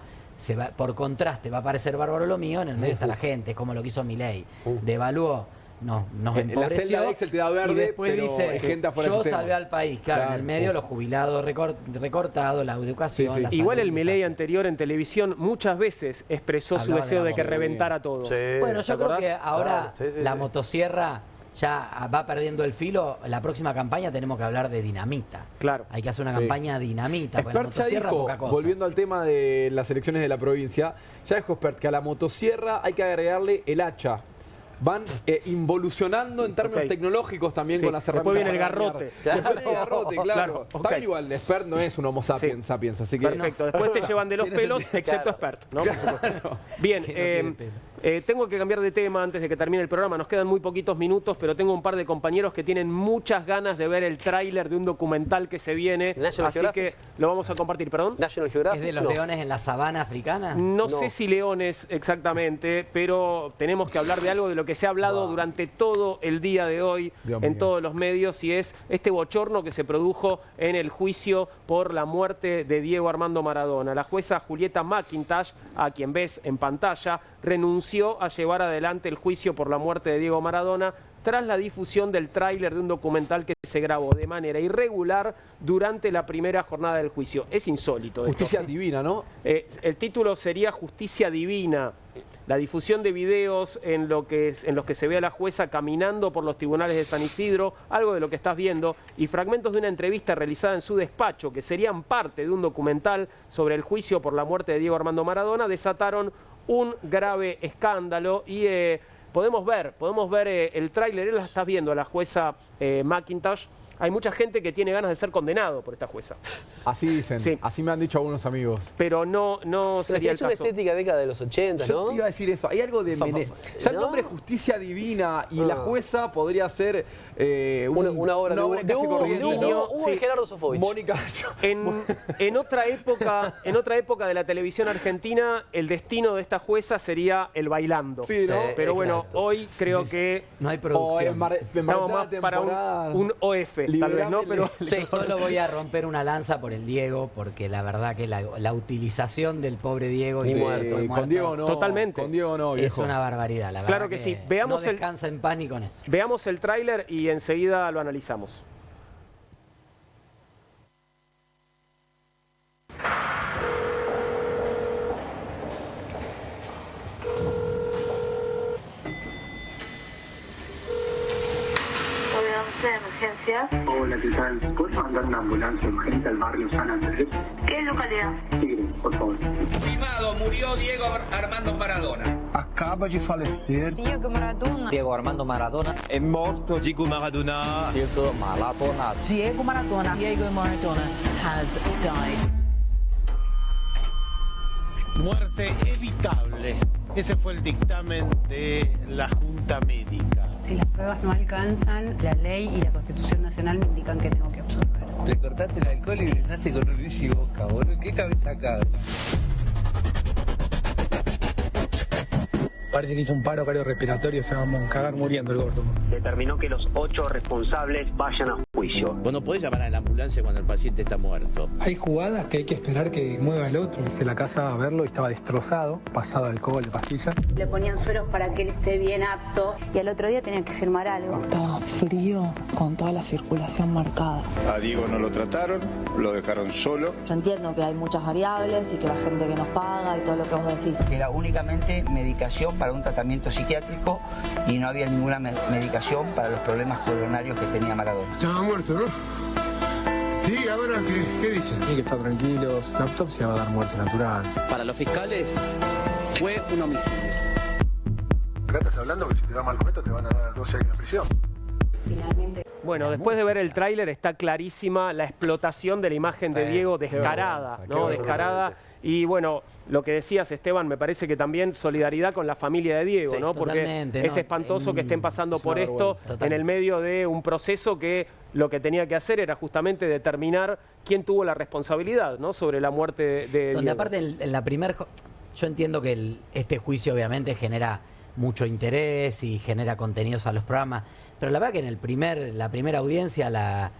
por contraste va a parecer bárbaro lo mío, en el medio está la gente, es como lo que hizo Milei. Devaluó, nos En la empobreció, celda de Excel te da verde, y después pero dice, hay gente afuera del yo sistema. salvé al país. Claro, en el medio los jubilados recortados, la educación, la Igual salud, el Milei anterior en televisión muchas veces expresó su Hablaba de deseo la de que moto. reventara todo. Bueno, yo ¿Te creo acordás? que ahora la motosierra ya va perdiendo el filo, la próxima campaña tenemos que hablar de dinamita. Claro. Hay que hacer una Sí. campaña dinamita. Porque la Espert ya motosierra dijo, poca cosa. volviendo al tema de las elecciones de la provincia, ya dijo Espert que a la motosierra hay que agregarle el hacha. Van involucionando en términos tecnológicos también con las herramientas. Después viene el para dañar. garrote. Después viene el garrote, claro. Claro, También igual, Espert no es un homo sapiens, sapiens, así que... Perfecto, después te llevan de los Tiene pelos, sentido. excepto Espert, ¿no? Por supuesto. Bien, tengo que cambiar de tema antes de que termine el programa. Nos quedan muy poquitos minutos, pero tengo un par de compañeros que tienen muchas ganas de ver el tráiler de un documental que se viene. National Así Geographic. que lo vamos a compartir, ¿perdón? National Geographic. ¿Es de los leones en la sabana africana? No sé si leones exactamente, pero tenemos que hablar de algo de lo que se ha hablado durante todo el día de hoy Dios en mío. todos los medios, y es este bochorno que se produjo en el juicio por la muerte de Diego Armando Maradona. La jueza Julieta McIntosh, a quien ves en pantalla, renunció a llevar adelante el juicio por la muerte de Diego Maradona tras la difusión del tráiler de un documental que se grabó de manera irregular durante la primera jornada del juicio. Es insólito esto. Justicia divina, ¿no? El título sería Justicia Divina. La difusión de videos en los que se ve a la jueza caminando por los tribunales de San Isidro, algo de lo que estás viendo, y fragmentos de una entrevista realizada en su despacho, que serían parte de un documental sobre el juicio por la muerte de Diego Armando Maradona, desataron un grave escándalo. Y podemos ver el tráiler, la estás viendo a la jueza McIntosh. Hay mucha gente que tiene ganas de ser condenado por esta jueza. Así dicen, Sí. así me han dicho algunos amigos. Pero no Pero sería el es una caso. estética década de los 80, Yo ¿no? te iba a decir eso, hay algo de Mené. Ya el nombre Justicia Divina y la jueza podría ser una obra de casi corriente, Hugo ¿no? y Gerardo Sofovich. Mónica. En otra época de la televisión argentina, el destino de esta jueza sería el bailando. Sí, ¿no? Pero bueno, Exacto. hoy creo que No hay O producción. estamos más para un OF, tal vez, ¿no? Pero Yo solo voy a romper una lanza por el Diego, porque la verdad que la utilización del pobre Diego Sí, y con Diego no. Totalmente. Con Diego no, es viejo. una barbaridad, la verdad. Claro que sí. Veamos no descansa en paz ni con eso. veamos el tráiler y enseguida lo analizamos. de emergencias. Hola, ¿qué tal? ¿Puedes mandar una ambulancia urgente al barrio San Andrés? ¿Qué localidad? Tigre, por favor. Estimado, murió Diego Armando Maradona. Acaba de falecer Diego Maradona. Diego Armando Maradona. É morto. Diego Maradona. Diego Maradona. Diego Maradona. Diego Maradona has died. Muerte evitable. Ese fue el dictamen de la Junta Médica. Si las pruebas no alcanzan, la ley y la Constitución Nacional me indican que tengo que absolver. Te cortaste el alcohol y gritaste con Luis y Boca, boludo. ¿Qué cabeza cabra? Parece que hizo un paro cardiorrespiratorio, se va a cagar muriendo el gordo. Determinó que los 8 responsables vayan a juicio. Vos no podés llamar a la ambulancia cuando el paciente está muerto. Hay jugadas que hay que esperar que mueva el otro. Fui a la casa a verlo y estaba destrozado, pasado de alcohol, de pastillas. Le ponían sueros para que él esté bien apto. Y al otro día tenía que firmar algo. Estaba frío, con toda la circulación marcada. A Diego no lo trataron, lo dejaron solo. Yo entiendo que hay muchas variables y que la gente que nos paga y todo lo que vos decís. Era únicamente medicación para un tratamiento psiquiátrico y no había ninguna medicación para los problemas coronarios que tenía Maradona. Estaba muerto, ¿no? Sí, ahora, ¿qué dicen? Tiene que estar tranquilos. La autopsia va a dar muerte natural. Para los fiscales, fue un homicidio. Acá estás hablando que si te va mal con esto te van a dar 12 años de prisión. Bueno, después de ver el tráiler está clarísima la explotación de la imagen de Diego descarada, ¿no? Descarada. Y bueno, lo que decías, Esteban, me parece que también solidaridad con la familia de Diego, Sí, ¿no? Porque totalmente, es ¿no? espantoso que estén pasando Es por una esto vergüenza, en el medio de un proceso que lo que tenía que hacer era justamente determinar quién tuvo la responsabilidad, ¿no? Sobre la muerte de Donde Diego. aparte en la primera... Yo entiendo que este juicio obviamente genera mucho interés y genera contenidos a los programas, pero la verdad que en la primera audiencia la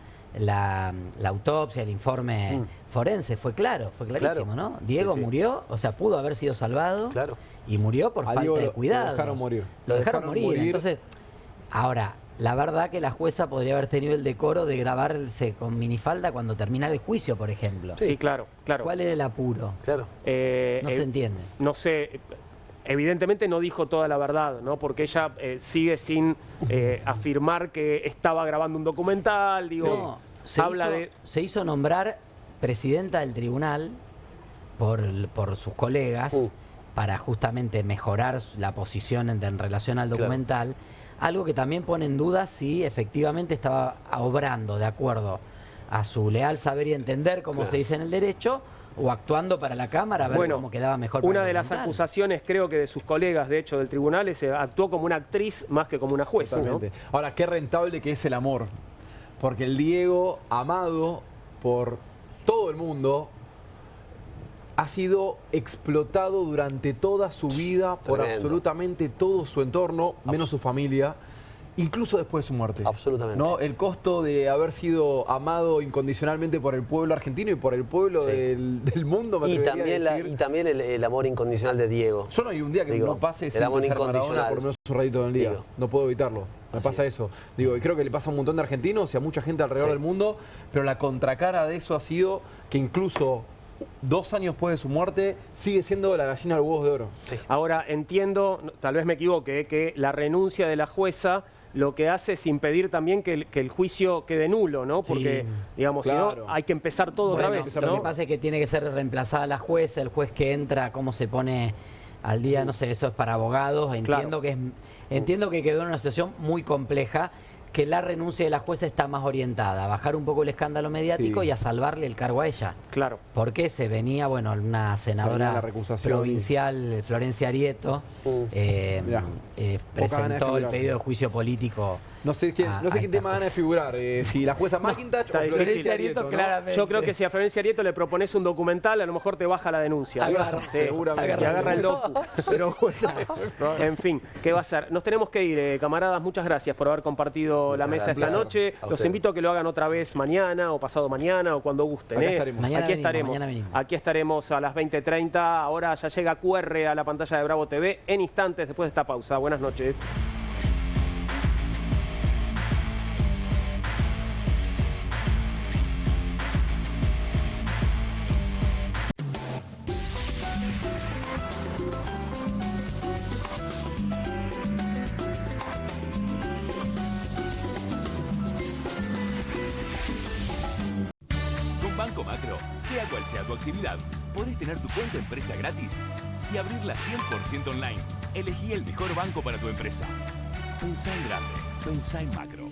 autopsia, el informe forense fue clarísimo, ¿no? Diego Sí, sí. murió, o sea, pudo haber sido salvado y murió por A falta Diego de lo cuidado. dejaron morir. Lo dejaron morir. Entonces, ahora, la verdad que la jueza podría haber tenido el decoro de grabarse con minifalda cuando termina el juicio, por ejemplo. Sí, claro, claro. ¿Cuál era el apuro? Claro. No se entiende. No sé. evidentemente no dijo toda la verdad, ¿no? Porque ella sigue sin afirmar que estaba grabando un documental, digo, se hizo nombrar presidenta del tribunal por sus colegas para justamente mejorar la posición en relación al documental, algo que también pone en duda si efectivamente estaba obrando de acuerdo a su leal saber y entender, como se dice en el derecho, o actuando para la Cámara a ver cómo quedaba mejor. Una de las acusaciones, creo que de sus colegas, de hecho, del tribunal, es actuó como una actriz más que como una jueza, ¿no? Ahora, qué rentable que es el amor. Porque el Diego, amado por todo el mundo, ha sido explotado durante toda su vida por absolutamente todo su entorno, menos su familia. Incluso después de su muerte. Absolutamente. ¿No? El costo de haber sido amado incondicionalmente por el pueblo argentino y por el pueblo del mundo. Y también el amor incondicional de Diego. Yo no hay un día que no pase sin amor pensar Maradona incondicional. por lo menos un ratito del día. No puedo evitarlo. Me pasa eso. Digo, y creo que le pasa a un montón de argentinos y a mucha gente alrededor del mundo, pero la contracara de eso ha sido que incluso 2 años después de su muerte sigue siendo la gallina de los huevos de oro. Ahora, entiendo, tal vez me equivoque, que la renuncia de la jueza lo que hace es impedir también que el juicio quede nulo, ¿no? Porque, digamos, si no, hay que empezar todo otra vez, ¿no? Lo que pasa es que tiene que ser reemplazada la jueza, el juez que entra, cómo se pone al día, no sé, eso es para abogados. Entiendo que quedó en una situación muy compleja, que la renuncia de la jueza está más orientada a bajar un poco el escándalo mediático y a salvarle el cargo a ella. Claro. Porque se venía, bueno, una senadora provincial, Florencia Arieto, presentó el pedido de juicio político. No sé quién tiene más ganas de figurar, si la jueza McIntosh o Florencia Arieto, ¿no? Claramente. Yo creo que si a Florencia Arieto le propones un documental, a lo mejor te baja la denuncia. Seguramente. Y agarra el docu. Pero bueno, en fin, ¿qué va a ser? Nos tenemos que ir, camaradas. Muchas gracias por haber compartido la mesa esta noche. Los invito a que lo hagan otra vez mañana o pasado mañana o cuando gusten. Aquí estaremos a las 20:30. Ahora ya llega QR a la pantalla de Bravo TV en instantes después de esta pausa. Buenas noches. Banco Macro, sea cual sea tu actividad, podés tener tu cuenta empresa gratis y abrirla 100% online. Elegí el mejor banco para tu empresa. Pensá en grande, pensá en Macro.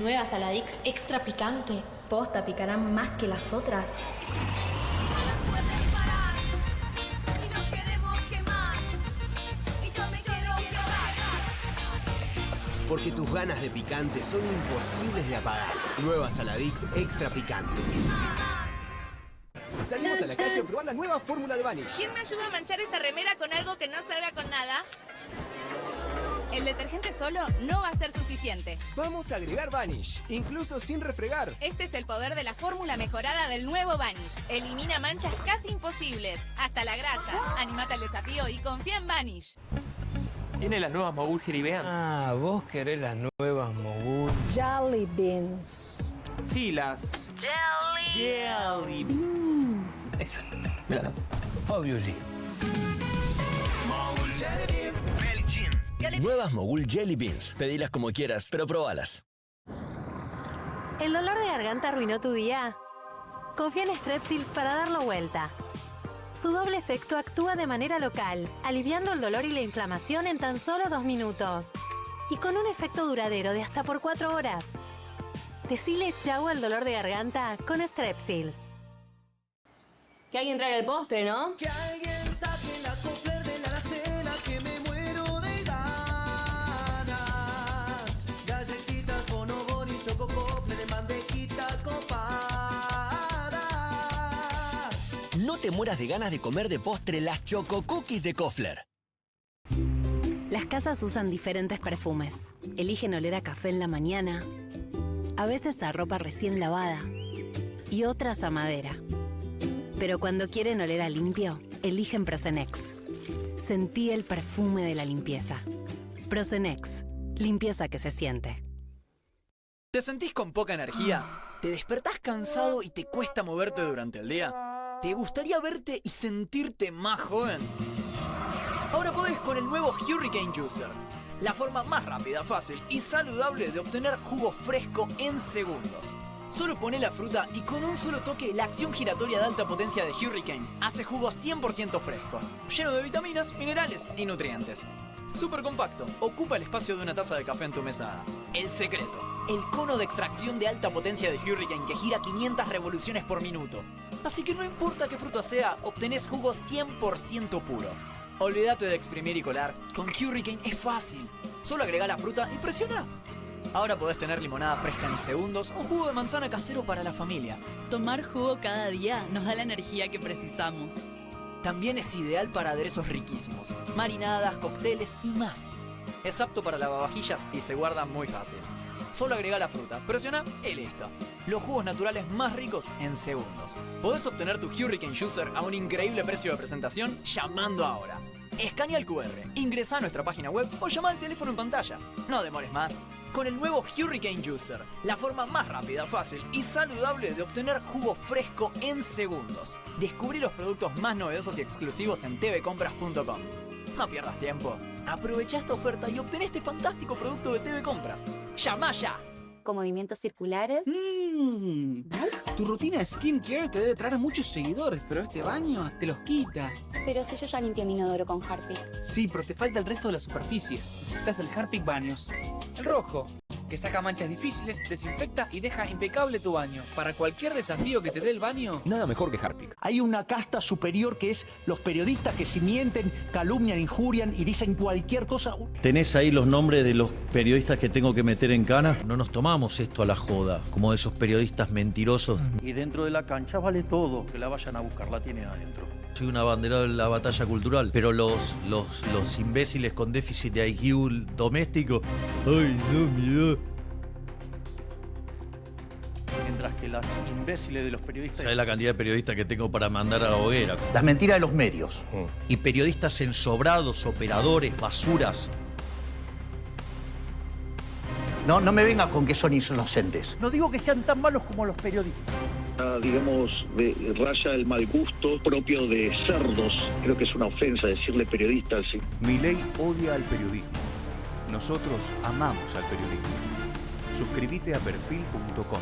Nueva Saladix extra picante. Posta, picarán más que las otras. Porque tus ganas de picante son imposibles de apagar. Nueva Saladix extra picante. Salimos a la calle a probar la nueva fórmula de Vanish. ¿Quién me ayuda a manchar esta remera con algo que no salga con nada? El detergente solo no va a ser suficiente. Vamos a agregar Vanish, incluso sin refregar. Este es el poder de la fórmula mejorada del nuevo Vanish. Elimina manchas casi imposibles, hasta la grasa. Animate al desafío y confía en Vanish. Tiene las nuevas Mogul Jelly Beans. Ah, vos querés las nuevas Mogul. Jelly Beans. Sí, las... Jelly Beans. Esas. Míralas. Obviously. Mogul Jelly Beans. Nuevas Mogul Jelly Beans. Pedilas como quieras, pero probalas. ¿El dolor de garganta arruinó tu día? Confía en Strepsils para darlo vuelta. Su doble efecto actúa de manera local, aliviando el dolor y la inflamación en tan solo 2 minutos. Y con un efecto duradero de hasta por 4 horas. Decile chau al dolor de garganta con Strepsils. Que alguien traiga el postre, ¿no? Que alguien saque la Kofler de la alacena, que me muero de ganas. Galletitas, bonobón y choco Kofler de mandejita copada. No te mueras de ganas de comer de postre las Choco Cookies de Kofler. Las casas usan diferentes perfumes. Eligen oler a café en la mañana, a veces a ropa recién lavada y otras a madera. Pero cuando quieren oler a limpio, eligen Prosenex. Sentí el perfume de la limpieza. Prosenex, limpieza que se siente. ¿Te sentís con poca energía? ¿Te despertás cansado y te cuesta moverte durante el día? ¿Te gustaría verte y sentirte más joven? Ahora podés con el nuevo Hurricane Juicer. La forma más rápida, fácil y saludable de obtener jugo fresco en segundos. Solo poné la fruta y con un solo toque la acción giratoria de alta potencia de Hurricane hace jugo 100% fresco, lleno de vitaminas, minerales y nutrientes. Súper compacto, ocupa el espacio de una taza de café en tu mesada. El secreto, el cono de extracción de alta potencia de Hurricane que gira 500 revoluciones por minuto. Así que no importa qué fruta sea, obtenés jugo 100% puro. Olvídate de exprimir y colar, con Hurricane es fácil. Solo agrega la fruta y presiona. Ahora podés tener limonada fresca en segundos o jugo de manzana casero para la familia. Tomar jugo cada día nos da la energía que precisamos. También es ideal para aderezos riquísimos, marinadas, cócteles y más. Es apto para lavavajillas y se guarda muy fácil. Solo agrega la fruta, presiona y listo. Los jugos naturales más ricos en segundos. Podés obtener tu Hurricane Juicer a un increíble precio de presentación llamando ahora. Escanea el QR, ingresa a nuestra página web o llama al teléfono en pantalla. No demores más. Con el nuevo Hurricane Juicer, la forma más rápida, fácil y saludable de obtener jugo fresco en segundos. Descubrí los productos más novedosos y exclusivos en tvcompras.com. No pierdas tiempo. Aprovecha esta oferta y obtén este fantástico producto de TV Compras. ¡Llama ya! Con movimientos circulares. Tu rutina de skincare te debe traer muchos seguidores, pero este baño te los quita. Pero si yo ya limpié mi inodoro con Harpic. Sí, pero te falta el resto de las superficies. Necesitas el Harpic Baños. El rojo, que saca manchas difíciles, desinfecta y deja impecable tu baño. Para cualquier desafío que te dé el baño, nada mejor que Harpic. Hay una casta superior que es los periodistas que si mienten, calumnian, injurian y dicen cualquier cosa. ¿Tenés ahí los nombres de los periodistas que tengo que meter en cana? No nos tomamos esto a la joda, como esos periodistas mentirosos. Y dentro de la cancha vale todo, que la vayan a buscar, la tienen adentro. Soy una bandera de la batalla cultural, pero los imbéciles con déficit de IQ doméstico, ¡ay, no, miedo! Mientras que las imbéciles de los periodistas... ¿Sabes la cantidad de periodistas que tengo para mandar a la hoguera? Las mentiras de los medios. Y periodistas ensobrados, operadores, basuras. No me venga con que son inocentes. No digo que sean tan malos como los periodistas. Digamos, raya el mal gusto propio de cerdos. Creo que es una ofensa decirle periodista. Sí. Milei odia al periodismo. Nosotros amamos al periodismo. Suscríbete a perfil.com.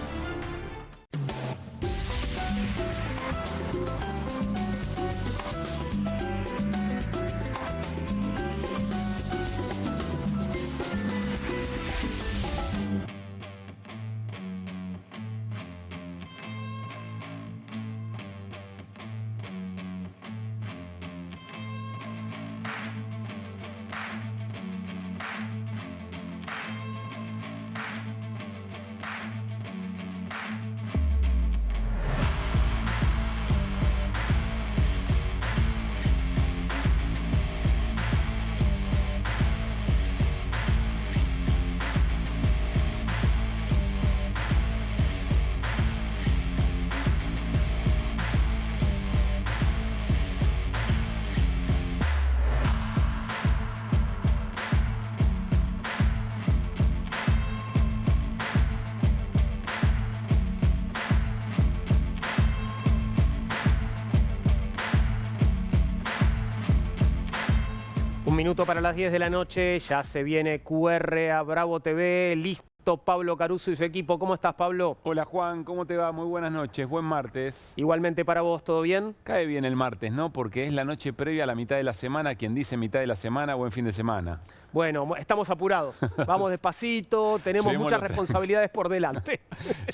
Un minuto para las 10 de la noche, ya se viene QR a Bravo TV, listo Pablo Caruso y su equipo. ¿Cómo estás, Pablo? Hola, Juan, ¿cómo te va? Muy buenas noches, buen martes. Igualmente para vos, ¿todo bien? Cae bien el martes, ¿no? Porque es la noche previa a la mitad de la semana, quien dice mitad de la semana, buen fin de semana. Bueno, estamos apurados, vamos despacito, tenemos muchas responsabilidades por delante.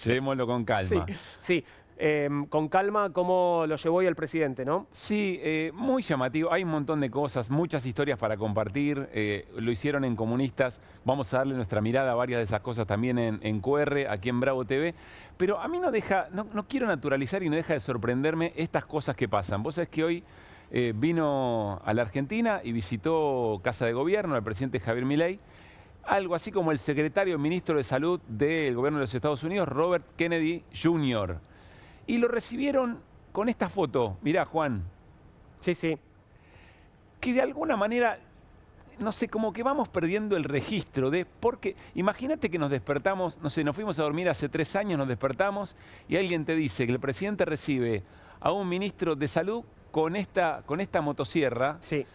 Llevémoslo con calma. Sí. Con calma, ¿cómo lo llevó hoy el presidente, no? Sí, muy llamativo. Hay un montón de cosas, muchas historias para compartir. Lo hicieron en Comunistas. Vamos a darle nuestra mirada a varias de esas cosas también en QR, aquí en Bravo TV. Pero a mí no quiero naturalizar y no deja de sorprenderme estas cosas que pasan. Vos sabés que hoy vino a la Argentina y visitó Casa de Gobierno al presidente Javier Milei. Algo así como el secretario ministro de Salud del gobierno de los Estados Unidos, Robert Kennedy Jr., y lo recibieron con esta foto. Mirá, Juan. Sí. Que de alguna manera no sé, como que vamos perdiendo el registro de... Porque imagínate que nos despertamos, no sé, nos fuimos a dormir hace 3 años, nos despertamos y alguien te dice que el presidente recibe a un ministro de salud con esta motosierra. Sí.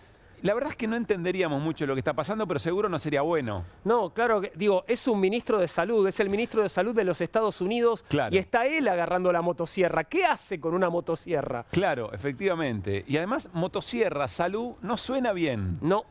La verdad es que no entenderíamos mucho lo que está pasando, pero seguro no sería bueno. No, claro, digo, es un ministro de salud, es el ministro de salud de los Estados Unidos Claro. y está él agarrando la motosierra. ¿Qué hace con una motosierra? Claro, efectivamente. Y además, motosierra, salud, no suena bien. No,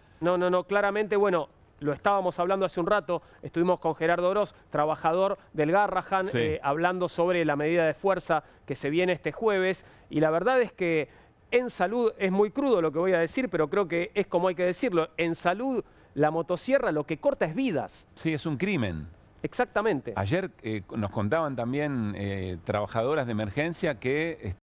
claramente, bueno, lo estábamos hablando hace un rato, estuvimos con Gerardo Oroz, trabajador del Garrahan, Sí. hablando sobre la medida de fuerza que se viene este jueves, y la verdad es que en salud es muy crudo lo que voy a decir, pero creo que es como hay que decirlo. En salud, la motosierra lo que corta es vidas. Sí, es un crimen. Exactamente. Ayer nos contaban también trabajadoras de emergencia que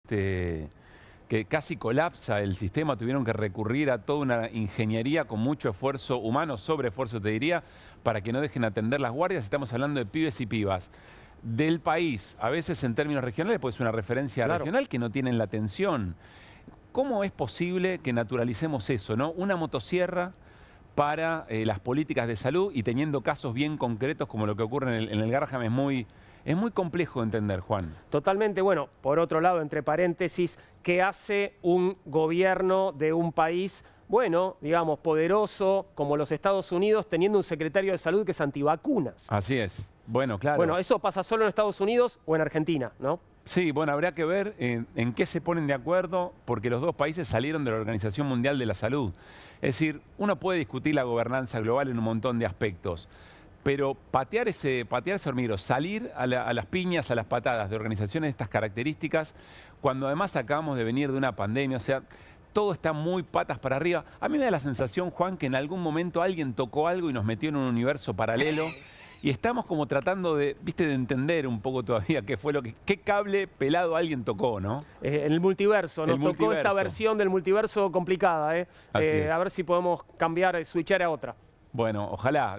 casi colapsa el sistema, tuvieron que recurrir a toda una ingeniería con mucho esfuerzo humano, sobreesfuerzo te diría, para que no dejen atender las guardias. Estamos hablando de pibes y pibas del país, a veces en términos regionales, pues es una referencia Claro. regional que no tienen la atención. ¿Cómo es posible que naturalicemos eso, no? Una motosierra para las políticas de salud y teniendo casos bien concretos como lo que ocurre en el Garrahan es muy complejo de entender, Juan. Totalmente. Bueno, por otro lado, entre paréntesis, ¿qué hace un gobierno de un país, bueno, digamos, poderoso como los Estados Unidos, teniendo un secretario de salud que es antivacunas? Así es. Bueno, claro. Bueno, eso pasa solo en Estados Unidos o en Argentina, ¿no? Sí, bueno, habría que ver en qué se ponen de acuerdo, porque los dos países salieron de la Organización Mundial de la Salud. Es decir, uno puede discutir la gobernanza global en un montón de aspectos, pero patear ese hormiguero, salir a las piñas, a las patadas de organizaciones de estas características, cuando además acabamos de venir de una pandemia, o sea, todo está muy patas para arriba. A mí me da la sensación, Juan, que en algún momento alguien tocó algo y nos metió en un universo paralelo. Y estamos como tratando de entender un poco todavía qué cable pelado alguien tocó, ¿no? En el multiverso, nos El tocó multiverso. esta versión del multiverso complicada, ¿eh? Así es. A ver si podemos cambiar, switchar a otra. Bueno, ojalá.